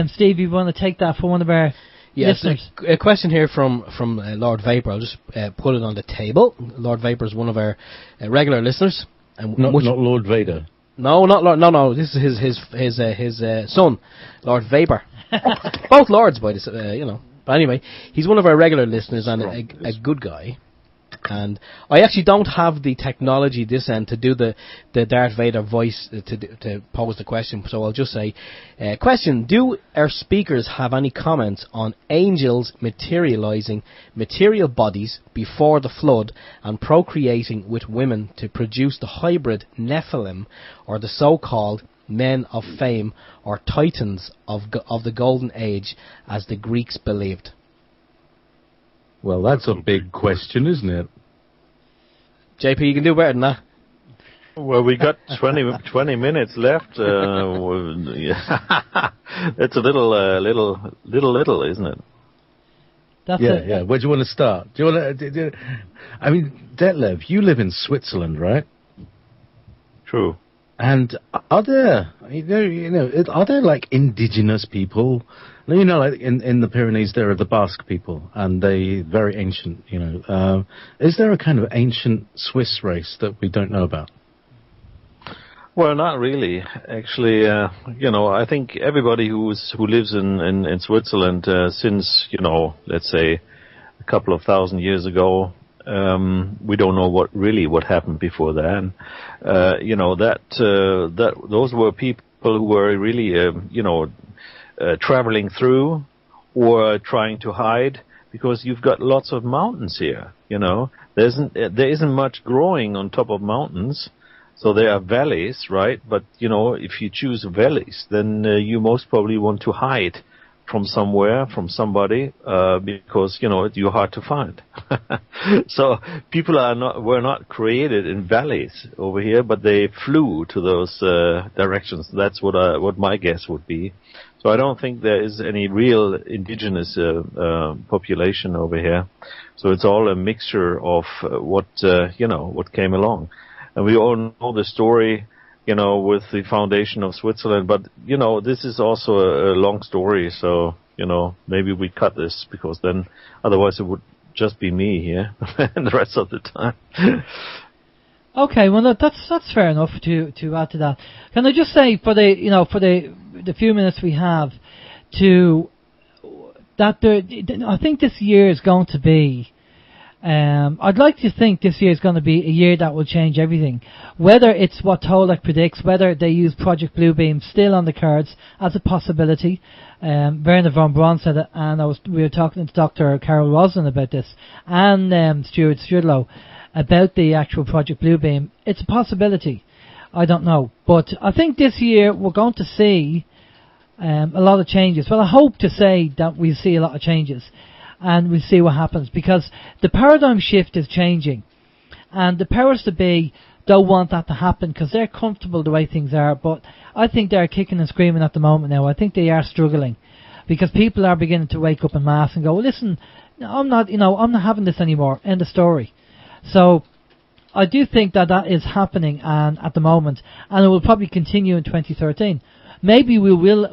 Steve, you want to take that for one of our listeners? A question here from Lord Vapor. I'll just put it on the table. Lord Vapor is one of our regular listeners. And not Lord Vader. No, not Lord. No. This is his son, Lord Vapor. Both lords, by this, But anyway, he's one of our regular listeners and a good guy. And I actually don't have the technology this end to do the Darth Vader voice to pose the question, so I'll just say, question, do our speakers have any comments on angels materializing material bodies before the flood and procreating with women to produce the hybrid Nephilim, or the so-called men of fame, or titans of the golden age, as the Greeks believed? Well, that's a big question, isn't it? JP, you can do better than that. Well, we got 20 minutes left. It's a little, isn't it? That's yeah. Where do you want to start? Do you want to? I mean, Detlev, you live in Switzerland, right? True. And are there, are there like indigenous people? Like in the Pyrenees, there are the Basque people, and they very ancient. Is there a kind of ancient Swiss race that we don't know about? Well, not really. Actually, I think everybody who lives in Switzerland since let's say a couple of thousand years ago. We don't know what happened before then. Those were people who were really, traveling through or trying to hide, because you've got lots of mountains here. There isn't much growing on top of mountains, so there are valleys, right? But if you choose valleys, then you most probably want to hide from somewhere, from somebody, because you're hard to find. So people were not created in valleys over here, but they flew to those directions. That's what my guess would be. So I don't think there is any real indigenous population over here. So it's all a mixture of what came along, and we all know the story. With the foundation of Switzerland. But, this is also a long story, so, maybe we cut this, because then otherwise it would just be me here and the rest of the time. Okay, well, that's fair enough to add to that. Can I just say, for the few minutes we have, I think this year is going to be, I'd like to think this year is going to be a year that will change everything. Whether it's what Tolek predicts, whether they use Project Bluebeam, still on the cards as a possibility. Werner von Braun said it, and we were talking to Dr. Carol Roslin about this, and Stuart Strudlow about the actual Project Bluebeam. It's a possibility. I don't know. But I think this year we're going to see a lot of changes. Well, I hope to say that we'll see a lot of changes. And we'll see what happens, because the paradigm shift is changing, and the powers that be don't want that to happen because they're comfortable the way things are. But I think they're kicking and screaming at the moment now. I think they are struggling, because people are beginning to wake up en masse and go, well, listen, I'm not having this anymore. End of story. So I do think that is happening and at the moment, and it will probably continue in 2013. maybe we will.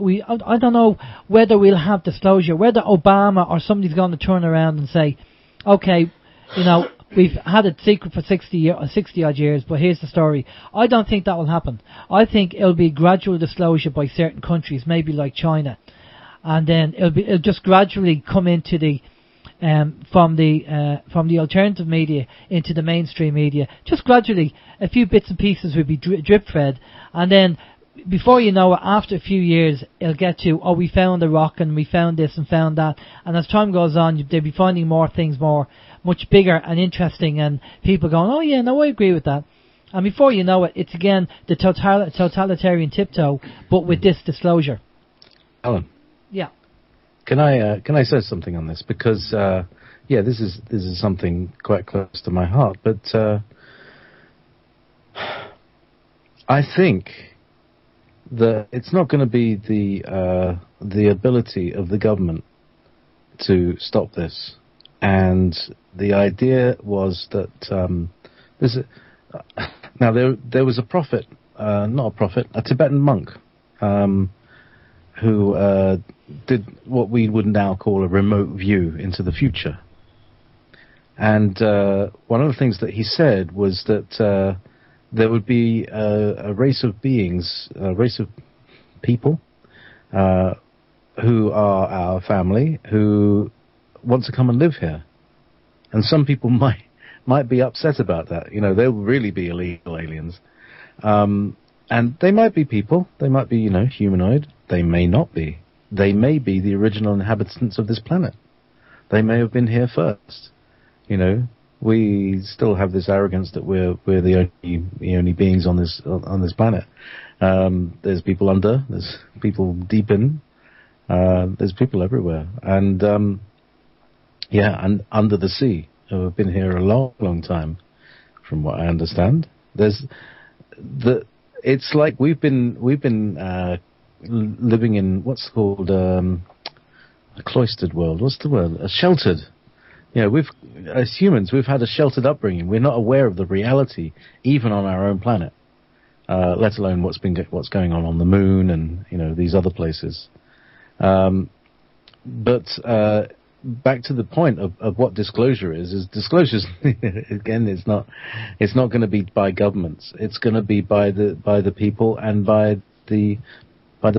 I don't know whether we'll have disclosure, whether Obama or somebody's going to turn around and say, okay, we've had it secret for 60 odd years, but here's the story. I don't think that will happen. I think it'll be gradual disclosure by certain countries, maybe like China, and then it'll just gradually come into the from the alternative media into the mainstream media. Just gradually, a few bits and pieces will be drip fed, and then before you know it, after a few years, it'll get to, we found a rock and we found this and found that, and as time goes on, they'll be finding more things much bigger and interesting, and people going, oh yeah, no, I agree with that. And before you know it, it's again the totalitarian tiptoe, but with this disclosure. Alan. Yeah. Can I say something on this? Because this is something quite close to my heart. But I think that it's not going to be the ability of the government to stop this. And the idea was that there was a Tibetan monk who did what we would now call a remote view into the future. And one of the things that he said was that there would be a race of beings, a race of people who are our family, who want to come and live here. And some people might be upset about that. They'll really be illegal aliens. And they might be people. They might be, humanoid. They may not be. They may be the original inhabitants of this planet. They may have been here first. We still have this arrogance that we're the only beings on this planet. There's people under. There's people deep in. There's people everywhere. And and under the sea, who have been here a long, long time, from what I understand. It's like we've been living in what's called a cloistered world. What's the word? A sheltered. As humans, we've had a sheltered upbringing. We're not aware of the reality, even on our own planet, let alone what's going on the moon and these other places. But back to the point of what disclosure is disclosure again, it's not going to be by governments. It's going to be by the people, and by the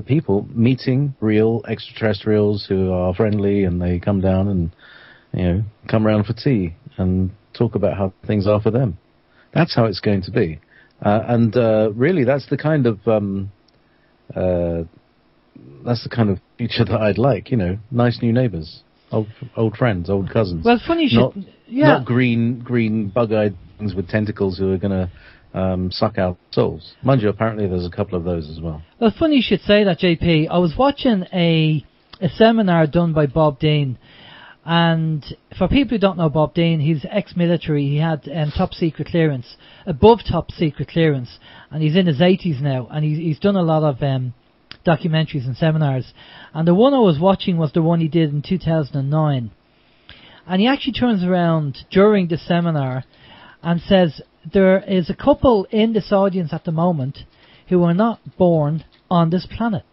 people meeting real extraterrestrials who are friendly, and they come down and come around for tea and talk about how things are for them. That's how it's going to be, and really that's the kind of future that I'd like. Nice new neighbours. Old friends, old cousins. Well, funny not green bug-eyed things with tentacles who are going to suck out souls. Mind you, apparently there's a couple of those as well. Well, funny you should say that, JP. I was watching a seminar done by Bob Dean, and for people who don't know Bob Dean, he's ex-military. He had top secret clearance, above top secret clearance, and he's in his 80s now, and he's done a lot of documentaries and seminars, and the one I was watching was the one he did in 2009, and he actually turns around during the seminar and says there is a couple in this audience at the moment who are not born on this planet.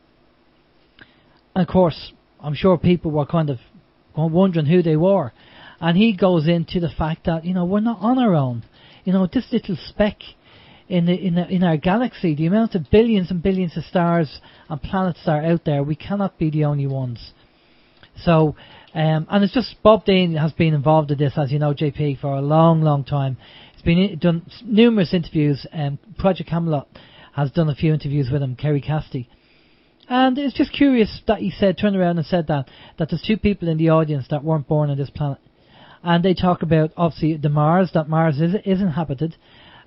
And of course, I'm sure people were kind of wondering who they were, and he goes into the fact that we're not on our own. This little speck in our galaxy, the amount of billions and billions of stars and planets that are out there, we cannot be the only ones. So, and it's just Bob Dean has been involved in this, as you know, JP, for a long, long time. He's been done numerous interviews. Project Camelot has done a few interviews with him, Kerry Cassidy. And it's just curious that he turned around and said that there's two people in the audience that weren't born on this planet. And they talk about, obviously, that Mars is inhabited.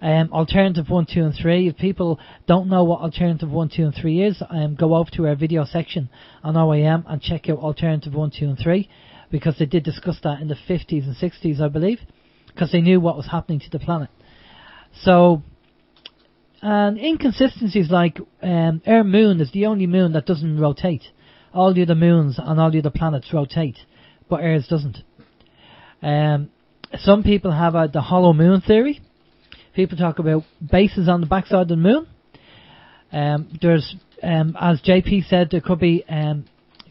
Alternative 1, 2 and 3. If people don't know what Alternative 1, 2 and 3 is, go over to our video section on OYM and check out Alternative 1, 2 and 3, because they did discuss that in the 50s and 60s, I believe, because they knew what was happening to the planet. So, and inconsistencies like our moon is the only moon that doesn't rotate. All the other moons and all the other planets rotate, but ours doesn't. Some people have the hollow moon theory. People talk about bases on the backside of the moon. There's as JP said, there could be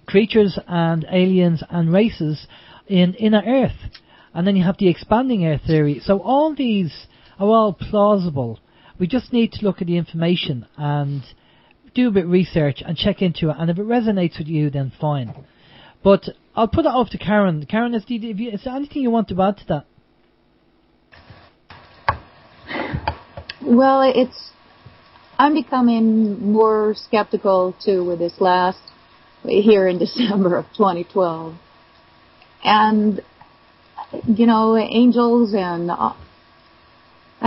creatures and aliens and races in inner Earth. And then you have the expanding Earth theory. So all these are all plausible. We just need to look at the information and do a bit of research and check into it. And if it resonates with you, then fine. But I'll put it off to Karen. Karen, is there anything you want to add to that? Well, I'm becoming more skeptical, too, with this last, here in December of 2012. And, you know, angels and I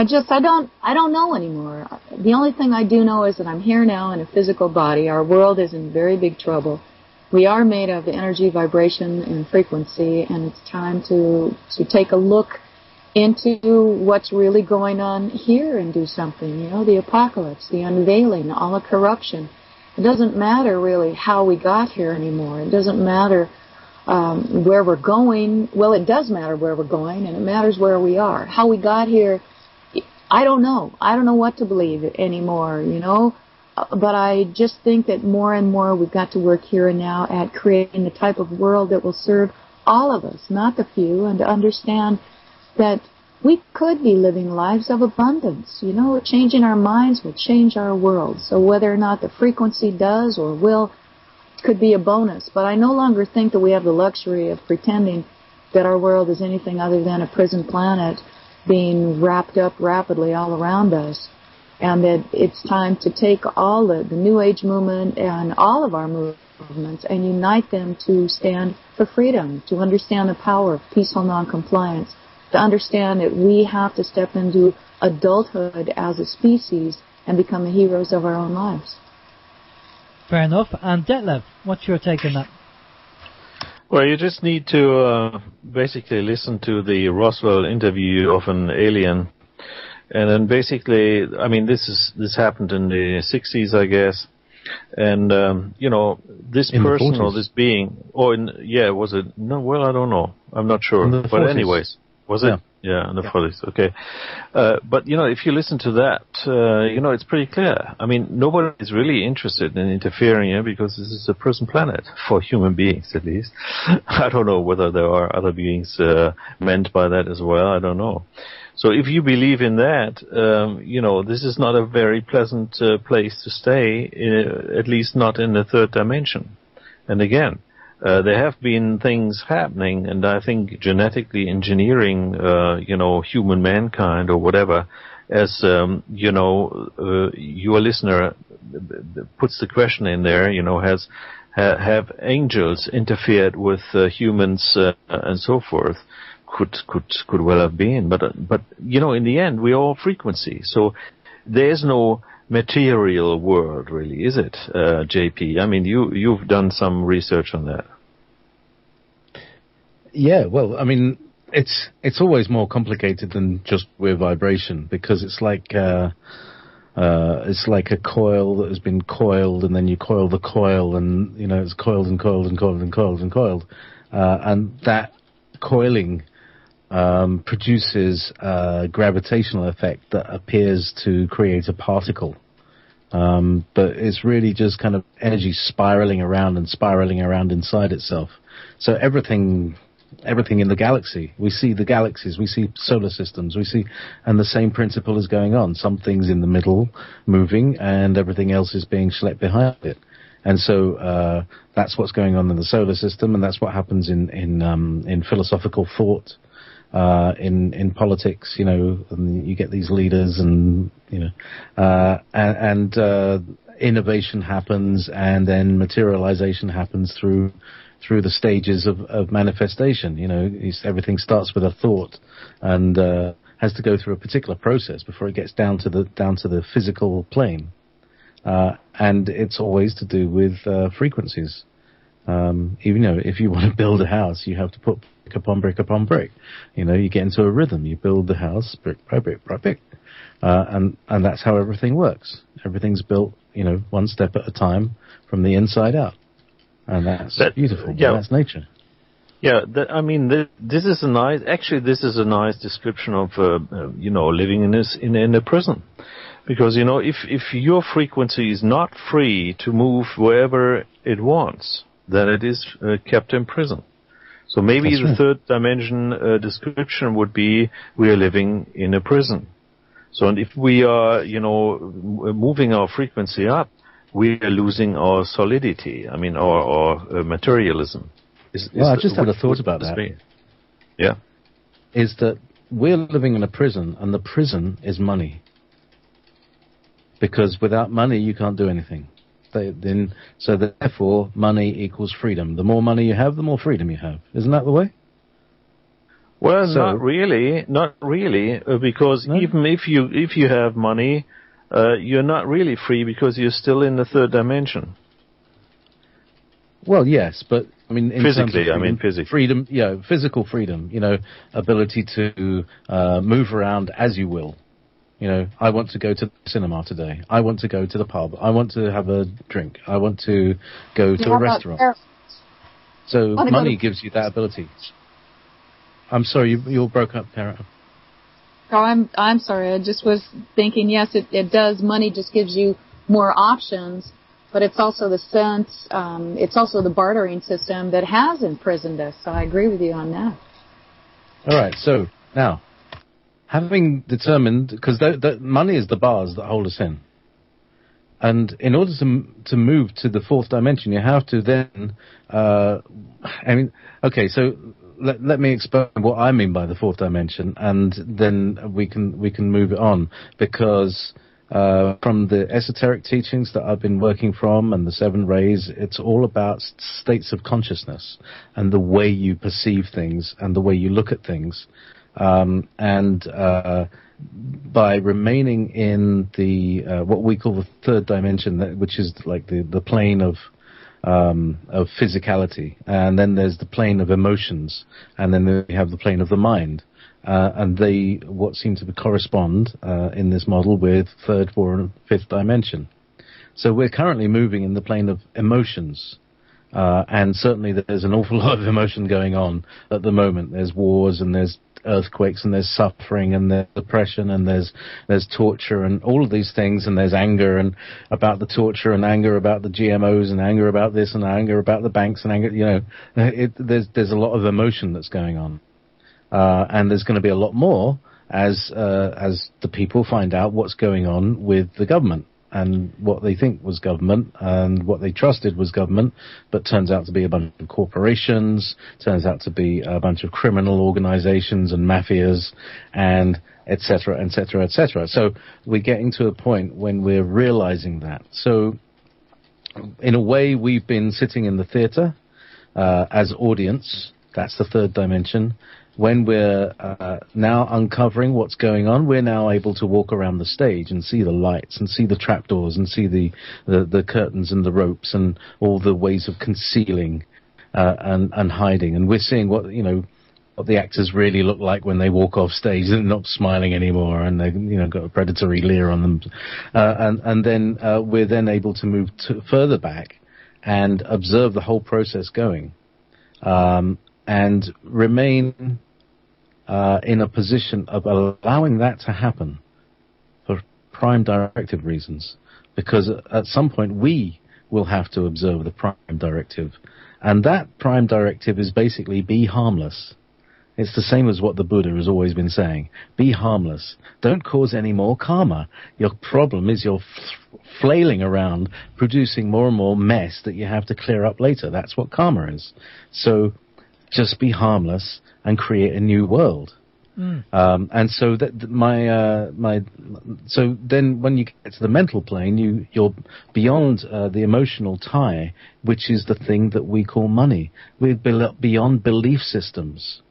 don't know anymore. The only thing I do know is that I'm here now in a physical body. Our world is in very big trouble. We are made of energy, vibration, and frequency, and it's time to take a look into what's really going on here and do something. You know, the apocalypse, the unveiling, all the corruption. It doesn't matter really how we got here anymore. It doesn't matter where we're going. Well, it does matter where we're going, and it matters where we are. How we got here, I don't know. I don't know what to believe anymore, you know. But I just think that more and more we've got to work here and now at creating the type of world that will serve all of us, not the few, and to understand that we could be living lives of abundance. You know, changing our minds will change our world. So whether or not the frequency does or will could be a bonus. But I no longer think that we have the luxury of pretending that our world is anything other than a prison planet being wrapped up rapidly all around us. And that it's time to take all the New Age movement and all of our movements and unite them to stand for freedom, to understand the power of peaceful noncompliance, to understand that we have to step into adulthood as a species and become the heroes of our own lives. Fair enough. And Detlev, what's your take on that? Well, you just need to basically listen to the Roswell interview of an alien. And then basically, I mean, this happened in the 60s, I guess. And, you know, this in person or this being, was it? No, well, I don't know. I'm not sure. But anyways, was it? Yeah, in the 40s. Okay. But, you know, if you listen to that, you know, it's pretty clear. I mean, nobody is really interested in interfering here because this is a prison planet for human beings, at least. I don't know whether there are other beings meant by that as well. I don't know. So if you believe in that, you know, this is not a very pleasant place to stay, at least not in the third dimension. And again, there have been things happening, and I think genetically engineering, you know, human mankind or whatever, as, you know, your listener puts the question in there, you know, have angels interfered with humans and so forth? Could well have been, but you know, in the end, we're all frequency. So there's no material world, really, is it, JP? I mean, you've done some research on that. Yeah, well, I mean, it's always more complicated than just we're vibration, because it's like a coil that has been coiled, and then you coil the coil, and you know, it's coiled and coiled and coiled and coiled and coiled, and that coiling produces a gravitational effect that appears to create a particle. But it's really just kind of energy spiraling around inside itself. So everything in the galaxy, we see the galaxies, we see solar systems, and the same principle is going on. Something's in the middle moving, and everything else is being schlepped behind it. And so that's what's going on in the solar system, and that's what happens in philosophical thought. In politics, you know, and you get these leaders, and you know, and innovation happens, and then materialization happens through the stages of manifestation. You know, everything starts with a thought, and has to go through a particular process before it gets down to the physical plane, and it's always to do with frequencies. Even, you know, if you want to build a house, you have to put brick upon brick upon brick. You know, you get into a rhythm. You build the house brick by brick by brick, and that's how everything works. Everything's built, you know, one step at a time from the inside out, and that's beautiful. Yeah, that's nature. Yeah, I mean, this is a nice. Actually, this is a nice description of you know, living in a prison. Because, if your frequency is not free to move wherever it wants, then it is kept in prison. So maybe the third dimension description would be we are living in a prison. So and if we are, moving our frequency up, we are losing our solidity. I mean, our materialism. I just had a thought about that. Yeah. Is that we're living in a prison, and the prison is money. Because without money, you can't do anything. So therefore, money equals freedom. The more money you have, the more freedom you have. Isn't that the way? Well, not really, because even if you have money, you're not really free because you're still in the third dimension. Well, yes, but I mean, physically, physically. Freedom, physical freedom. Ability to move around as you will. I want to go to the cinema today. I want to go to the pub. I want to have a drink. I want to go to a restaurant. So money gives you that ability. I'm sorry, you all broke up, Karen. Oh, I'm sorry. I just was thinking, yes, it does. Money just gives you more options, but it's also the sense, it's also the bartering system that has imprisoned us. So I agree with you on that. All right. So now, having determined, because money is the bars that hold us in, and in order to move to the fourth dimension, you have to then, so let me explain what I mean by the fourth dimension, and then we can move it on, because from the esoteric teachings that I've been working from and the 7 rays, it's all about states of consciousness and the way you perceive things and the way you look at things. By remaining in the what we call the third dimension, which is like the plane of physicality, and then there's the plane of emotions, and then we have the plane of the mind, and they what seem to correspond in this model with third, fourth, and fifth dimension. So we're currently moving in the plane of emotions. And certainly there's an awful lot of emotion going on at the moment. There's wars, and there's earthquakes, and there's suffering, and there's depression, and there's torture, and all of these things, and there's anger and about the torture, and anger about the GMOs, and anger about this, and anger about the banks, and anger, there's a lot of emotion that's going on. And there's going to be a lot more as the people find out what's going on with the government. And what they think was government and what they trusted was government, but turns out to be a bunch of corporations, turns out to be a bunch of criminal organizations and mafias, and et cetera, et cetera, et cetera. So we're getting to a point when we're realizing that. So in a way, we've been sitting in the theater as audience. That's the third dimension. When we're now uncovering what's going on, we're now able to walk around the stage and see the lights and see the trapdoors and see the curtains and the ropes and all the ways of concealing and hiding. And we're seeing what the actors really look like when they walk off stage. They're not smiling anymore, and they've got a predatory leer on them. And then we're then able to move further back and observe the whole process going, and remain in a position of allowing that to happen for prime directive reasons, because at some point we will have to observe the prime directive, and that prime directive is basically be harmless. It's the same as what the Buddha has always been saying. Be harmless. Don't cause any more karma. Your problem is you're flailing around producing more and more mess that you have to clear up later. That's what karma is. So just be harmless and create a new world. And so that so then when you get to the mental plane, you're beyond the emotional tie, which is the thing that we call money. We're beyond belief systems,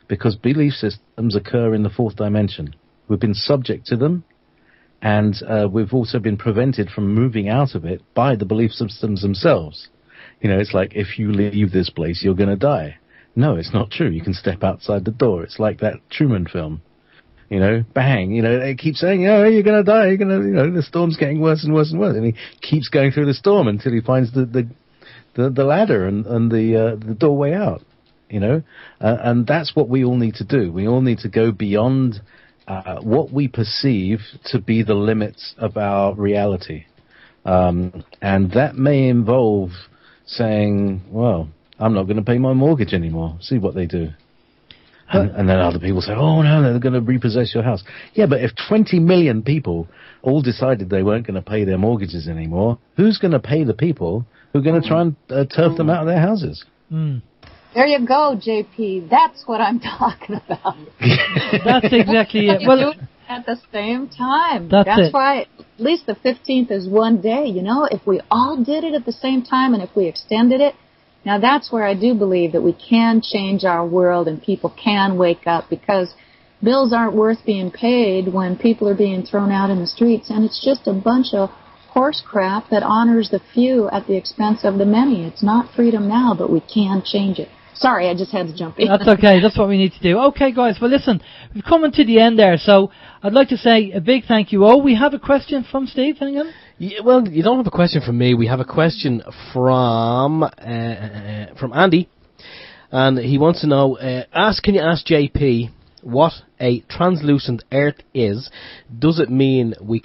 because belief systems occur in the fourth dimension. We've been subject to them, and we've also been prevented from moving out of it by the belief systems themselves. It's like, if you leave this place, you're going to die. No, it's not true. You can step outside the door. It's like that Truman film. Bang. They keep saying, oh, you're going to die. You're going to, the storm's getting worse and worse and worse. And he keeps going through the storm until he finds the ladder and the doorway out. And that's what we all need to do. We all need to go beyond what we perceive to be the limits of our reality. And that may involve saying, well, I'm not going to pay my mortgage anymore. See what they do. And then other people say, oh, no, they're going to repossess your house. Yeah, but if 20 million people all decided they weren't going to pay their mortgages anymore, who's going to pay the people who are going to try and turf them out of their houses? There you go, JP. That's what I'm talking about. That's exactly it. Well, at the same time. That's why at least the 15th is one day. You know, if we all did it at the same time and if we extended it, now that's where I do believe that we can change our world and people can wake up, because bills aren't worth being paid when people are being thrown out in the streets, and it's just a bunch of horse crap that honors the few at the expense of the many. It's not freedom now, but we can change it. Sorry, I just had to jump in. That's okay. That's what we need to do. Okay, guys. Well, listen, we've come to the end there, so I'd like to say a big thank you. Oh, we have a question from Steve. Hang on. Yeah, well, you don't have a question from me. We have a question from Andy, and he wants to know: can you ask JP what a translucent Earth is? Does it mean we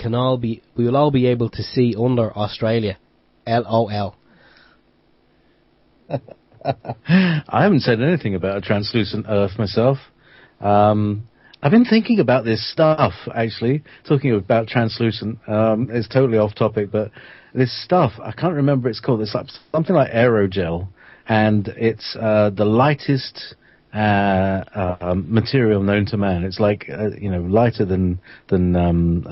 will all be able to see under Australia? LOL. I haven't said anything about a translucent Earth myself. I've been thinking about this stuff, actually, talking about translucent. It's totally off topic, but this stuff, I can't remember what it's called. It's like something like aerogel, and it's the lightest material known to man. It's like, lighter than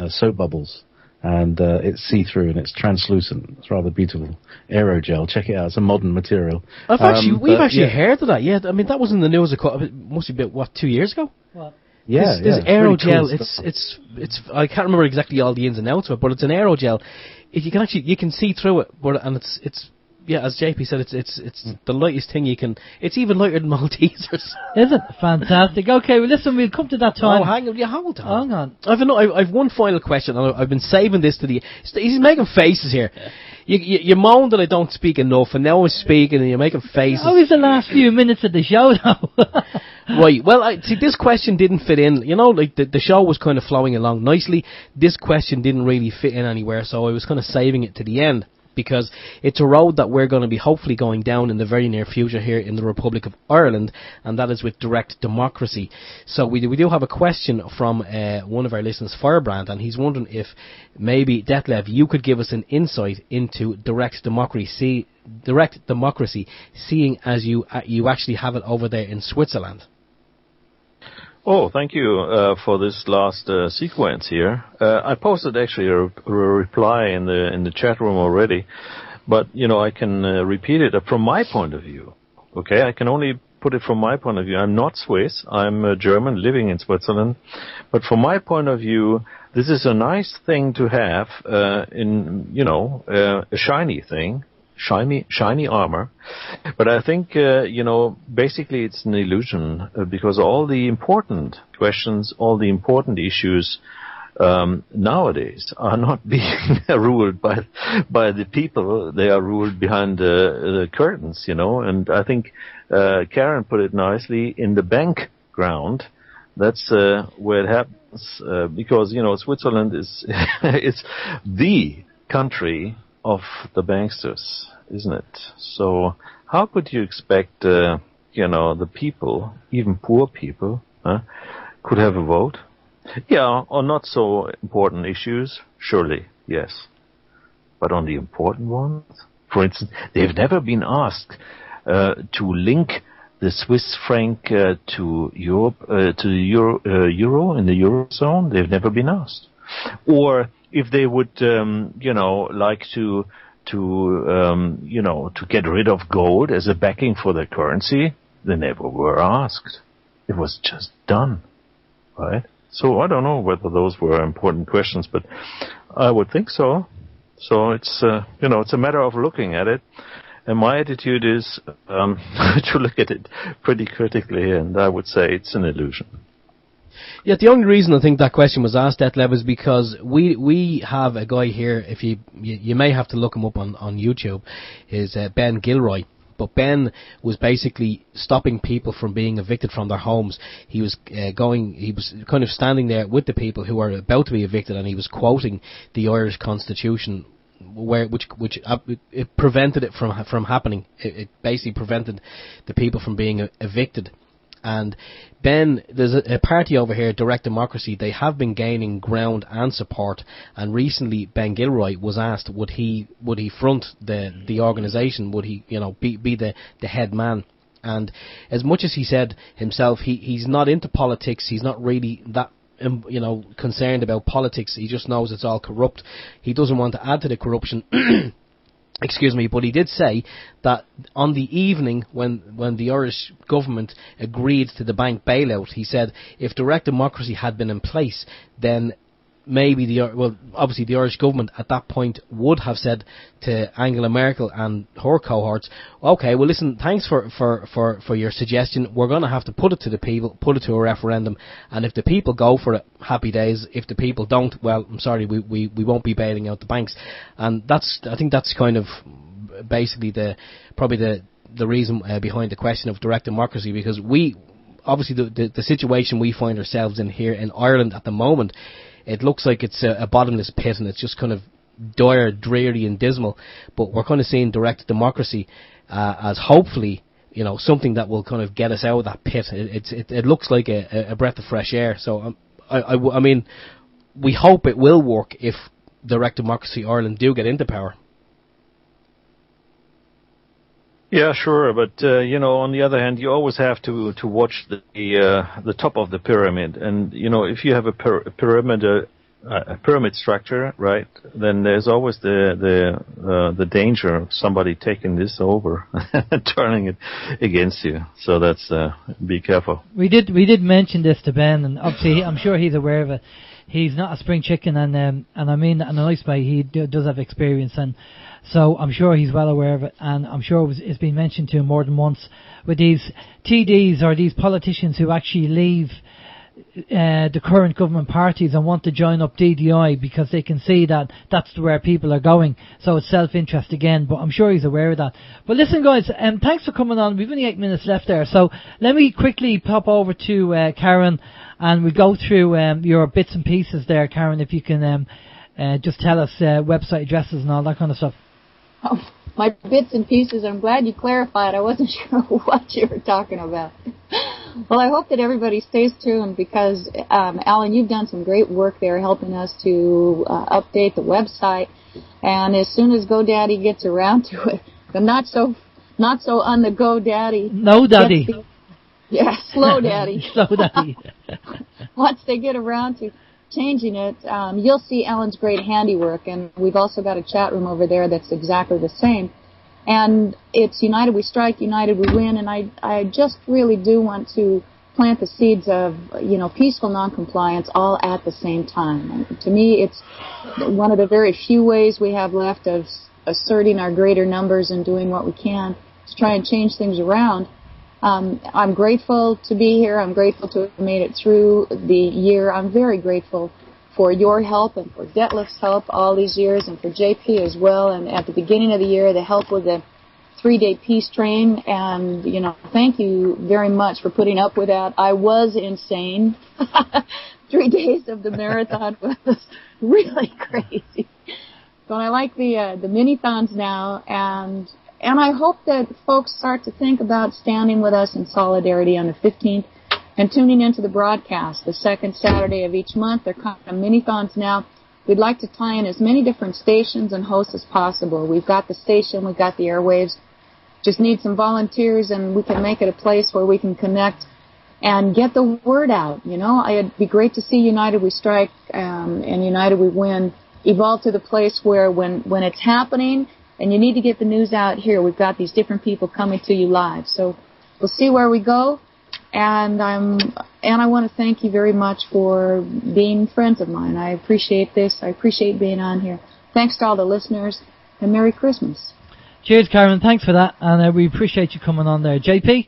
soap bubbles. And it's see-through and it's translucent. It's rather beautiful. Aerogel, check it out. It's a modern material. We've actually heard of that. Yeah, I mean that was in the news. It must have been 2 years ago. What? Yeah, this aerogel. Really cool. It's. I can't remember exactly all the ins and outs of it, but it's an aerogel. You can see through it, and it's. Yeah, as JP said, it's the lightest thing you can. It's even lighter than Maltesers. Is it? Fantastic. Okay, well, listen, we'll come to that time. Oh, hang on. Yeah, hold on. Hang on. I've one final question. I've been saving this to the... He's making faces here. You moan that I don't speak enough, and now I'm speaking, and you're making faces. Always the last few minutes of the show, though. Right. Well, this question didn't fit in. You know, like the show was kind of flowing along nicely. This question didn't really fit in anywhere, so I was kind of saving it to the end, because it's a road that we're going to be hopefully going down in the very near future here in the Republic of Ireland, and that is with direct democracy. So we do have a question from one of our listeners, Firebrand, and he's wondering if maybe, Detlev, you could give us an insight into direct democracy, seeing as you actually have it over there in Switzerland. Oh, thank you for this last sequence here. I posted actually a reply in the chat room already, but I can repeat it from my point of view. Okay, I can only put it from my point of view. I'm not Swiss. I'm German living in Switzerland, but from my point of view, this is a nice thing to have a shiny thing. Shiny armor, but I think basically it's an illusion, because all the important questions, all the important issues nowadays are not being ruled by the people. They are ruled behind the curtains, and I think Karen put it nicely, in the bank ground. That's where it happens, because Switzerland is it's the country of the banksters, isn't it? So how could you expect, the people, even poor people, could have a vote? Yeah, on not so important issues, surely, yes. But on the important ones, for instance, they've never been asked to link the Swiss franc to Europe, to the euro in the eurozone. They've never been asked. Or if they would, like to get rid of gold as a backing for their currency, they never were asked. It was just done, right? So I don't know whether those were important questions, but I would think so. So it's, it's a matter of looking at it. And my attitude is to look at it pretty critically, and I would say it's an illusion. Yeah, the only reason I think that question was asked, Detlev, is because we have a guy here, if you may have to look him up on YouTube, is Ben Gilroy. But Ben was basically stopping people from being evicted from their homes. He was he was kind of standing there with the people who were about to be evicted, and he was quoting the Irish Constitution, which it prevented it from happening. It basically prevented the people from being evicted. And Ben, there's a party over here, Direct Democracy. They have been gaining ground and support. And recently, Ben Gilroy was asked, would he front the organisation? Would he, be the head man? And as much as he said himself, he's not into politics. He's not really that concerned about politics. He just knows it's all corrupt. He doesn't want to add to the corruption. Excuse me, but he did say that on the evening when the Irish government agreed to the bank bailout, he said if direct democracy had been in place, then maybe obviously the Irish government at that point would have said to Angela Merkel and her cohorts, okay, well listen, thanks for your suggestion. We're going to have to put it to the people, put it to a referendum, and if the people go for it, happy days. If the people don't, well, I'm sorry, we won't be bailing out the banks. And I think that's kind of basically probably the reason behind the question of direct democracy, because we obviously the situation we find ourselves in here in Ireland at the moment, it looks like it's a bottomless pit, and it's just kind of dire, dreary and dismal. But we're kind of seeing direct democracy as hopefully, something that will kind of get us out of that pit. It looks like a breath of fresh air. So I mean, we hope it will work if Direct Democracy Ireland do get into power. Yeah, sure, but on the other hand, you always have to watch the top of the pyramid, and if you have a pyramid structure, right, then there's always the danger of somebody taking this over and turning it against you. So that's be careful. We did mention this to Ben, and obviously I'm sure he's aware of it. He's not a spring chicken, and I mean that in a nice way. He does have experience, and so I'm sure he's well aware of it, and I'm sure it's been mentioned to him more than once with these TDs or these politicians who actually leave the current government parties and want to join up DDI because they can see that that's where people are going. So it's self-interest again, but I'm sure he's aware of that. But listen, guys, thanks for coming on. We've only 8 minutes left there, so let me quickly pop over to Karen, and we go through your bits and pieces there, Karen, if you can just tell us website addresses and all that kind of stuff. Oh, my bits and pieces, I'm glad you clarified. I wasn't sure what you were talking about. Well, I hope that everybody stays tuned because, Alan, you've done some great work there helping us to update the website. And as soon as GoDaddy gets around to it, the not so on the GoDaddy. No, Daddy. Slow Daddy. Slow Daddy. Once they get around to changing it, you'll see Alan's great handiwork, and we've also got a chat room over there that's exactly the same. And it's United We Strike, United We Win, and I just really do want to plant the seeds of, peaceful noncompliance all at the same time. And to me, it's one of the very few ways we have left of asserting our greater numbers and doing what we can to try and change things around. I'm grateful to be here. I'm grateful to have made it through the year. I'm very grateful for your help and for Detlev's help all these years, and for JP as well. And at the beginning of the year, the help with the 3-day peace train. And, thank you very much for putting up with that. I was insane. 3 days of the marathon was really crazy. But I like the mini-thons now, and I hope that folks start to think about standing with us in solidarity on the 15th and tuning into the broadcast the second Saturday of each month. They're kind of mini-thons now. We'd like to tie in as many different stations and hosts as possible. We've got the station, we've got the airwaves. Just need some volunteers, and we can make it a place where we can connect and get the word out. It'd be great to see United We Strike and United We Win evolve to the place where when it's happening and you need to get the news out here, we've got these different people coming to you live. So we'll see where we go. And I want to thank you very much for being friends of mine. I appreciate this. I appreciate being on here. Thanks to all the listeners, and Merry Christmas. Cheers, Karen. Thanks for that, and we appreciate you coming on there. JP?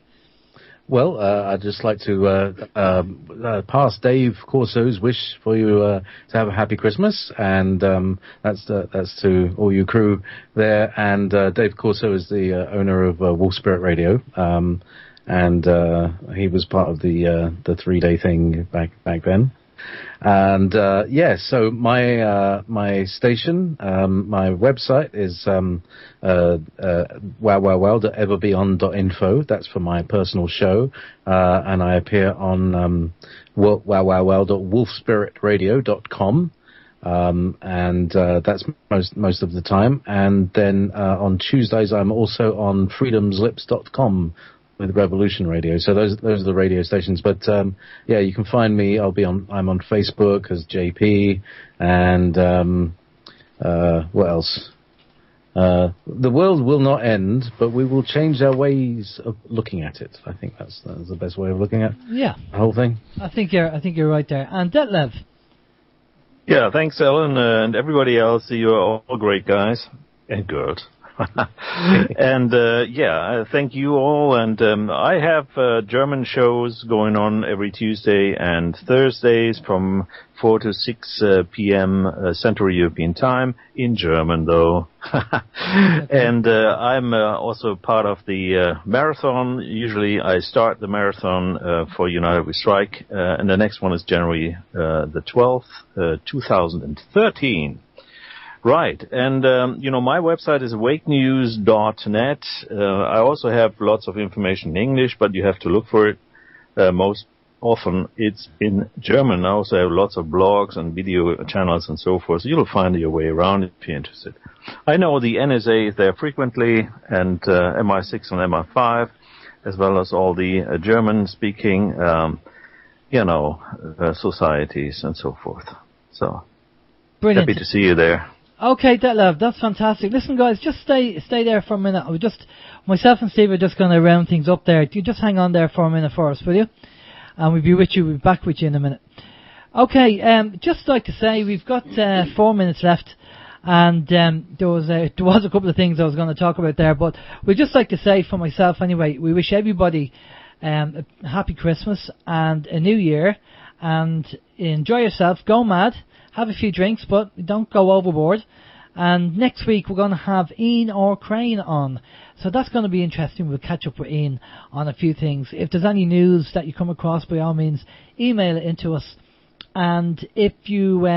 Well, I'd just like to pass Dave Corso's wish for you to have a happy Christmas, and that's to all you crew there. And Dave Corso is the owner of WSR Radio, and he was part of the 3-day thing back then. And so my station, my website is wowwowwow.everbeyond.info. That's for my personal show, and I appear on wowwowwow.wolfspiritradio.com, and that's most of the time. And then on Tuesdays I'm also on freedomslips.com with Revolution Radio. So those are the radio stations. But you can find me. I'm on Facebook as JP, and what else? The world will not end, but we will change our ways of looking at it. I think that's the best way of looking at the whole thing. I think you're right there. And Detlev. Yeah, thanks, Ellen, and everybody else. You're all great guys and girls. And thank you all. And I have German shows going on every Tuesday and Thursdays from 4 to 6 p.m. Central European Time, in German though. And I'm also part of the marathon. Usually I start the marathon for United We Strike, and the next one is January the 12th, 2013. Right, and my website is awakenews.net. I also have lots of information in English, but you have to look for it. Most often it's in German. I also have lots of blogs and video channels and so forth, so you'll find your way around if you're interested. I know the NSA is there frequently, and MI6 and MI5, as well as all the German-speaking, societies and so forth. So, brilliant. Happy to see you there. Okay, Detlev, that's fantastic. Listen, guys, just stay there for a minute. Myself and Steve are just going to round things up there. You just hang on there for a minute for us, will you? And we'll be back with you in a minute. Okay, just like to say, we've got 4 minutes left, and there was a couple of things I was going to talk about there, but we'd just like to say, for myself anyway, we wish everybody a happy Christmas and a new year, and enjoy yourself, go mad. Have a few drinks, but don't go overboard. And next week we're going to have Ian or Crane on. So that's going to be interesting. We'll catch up with Ian on a few things. If there's any news that you come across, by all means, email it into us. And if you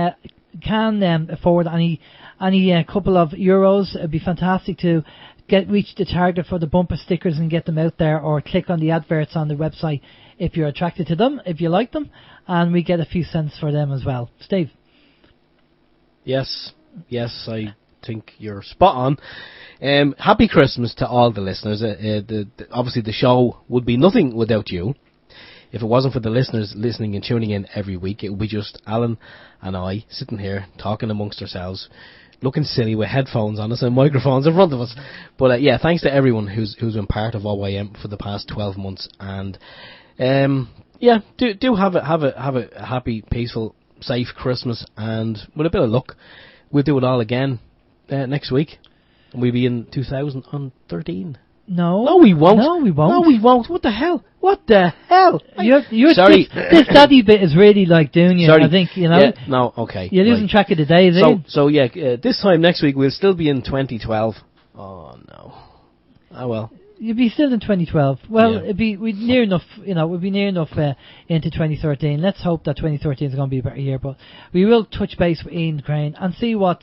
can afford any couple of euros, it'd be fantastic to reach the target for the bumper stickers and get them out there, or click on the adverts on the website if you're attracted to them, if you like them, and we get a few cents for them as well. Steve? Yes, I think you're spot on. Happy Christmas to all the listeners. Obviously, the show would be nothing without you. If it wasn't for the listeners listening and tuning in every week, it would be just Alan and I sitting here talking amongst ourselves, looking silly with headphones on us and microphones in front of us. But thanks to everyone who's been part of OYM for the past 12 months. And do have a happy, peaceful, safe Christmas, and with a bit of luck we'll do it all again next week, and we'll be in 2013. No, we won't. What the hell? Sorry. This daddy bit is really doing you. Sorry. I think okay, you're losing track of the days. This time next week we'll still be in 2012. Oh no. Oh well. You'd be still in 2012. Well, we'd be near enough. We'd be near enough into 2013. Let's hope that 2013 is going to be a better year. But we will touch base with Ian Crane and see what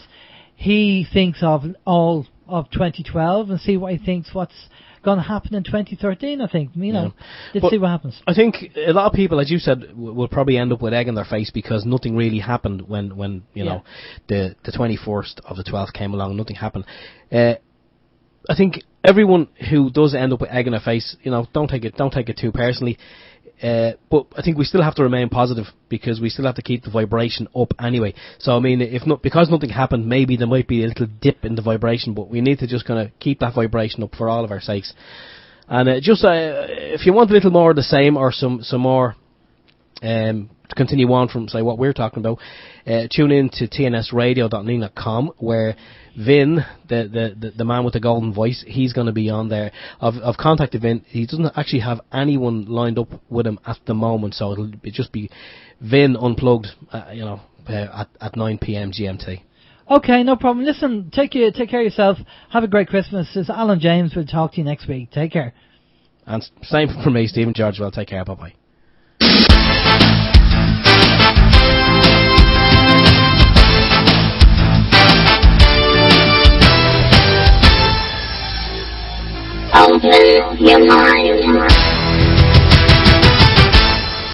he thinks of all of 2012, and see what he thinks what's going to happen in 2013. I think let's see what happens. I think a lot of people, as you said, will probably end up with egg in their face because nothing really happened when the 21st of the 12th came along. Nothing happened. I think everyone who does end up with egg in their face, don't take it too personally. But I think we still have to remain positive, because we still have to keep the vibration up anyway. So I mean, because nothing happened, maybe there might be a little dip in the vibration, but we need to just kind of keep that vibration up for all of our sakes. And if you want a little more of the same, or some more to continue on from, say, what we're talking about, tune in to tnsradio.ning.com, where Vin, the man with the golden voice, he's going to be on there. I've contacted Vin. He doesn't actually have anyone lined up with him at the moment, so it'll just be Vin Unplugged, at 9 p.m. GMT. Okay, no problem. Listen, take care of yourself. Have a great Christmas. This is Alan James. We'll talk to you next week. Take care. And same for me, Stephen George. Well, take care. Bye-bye. Open your mind.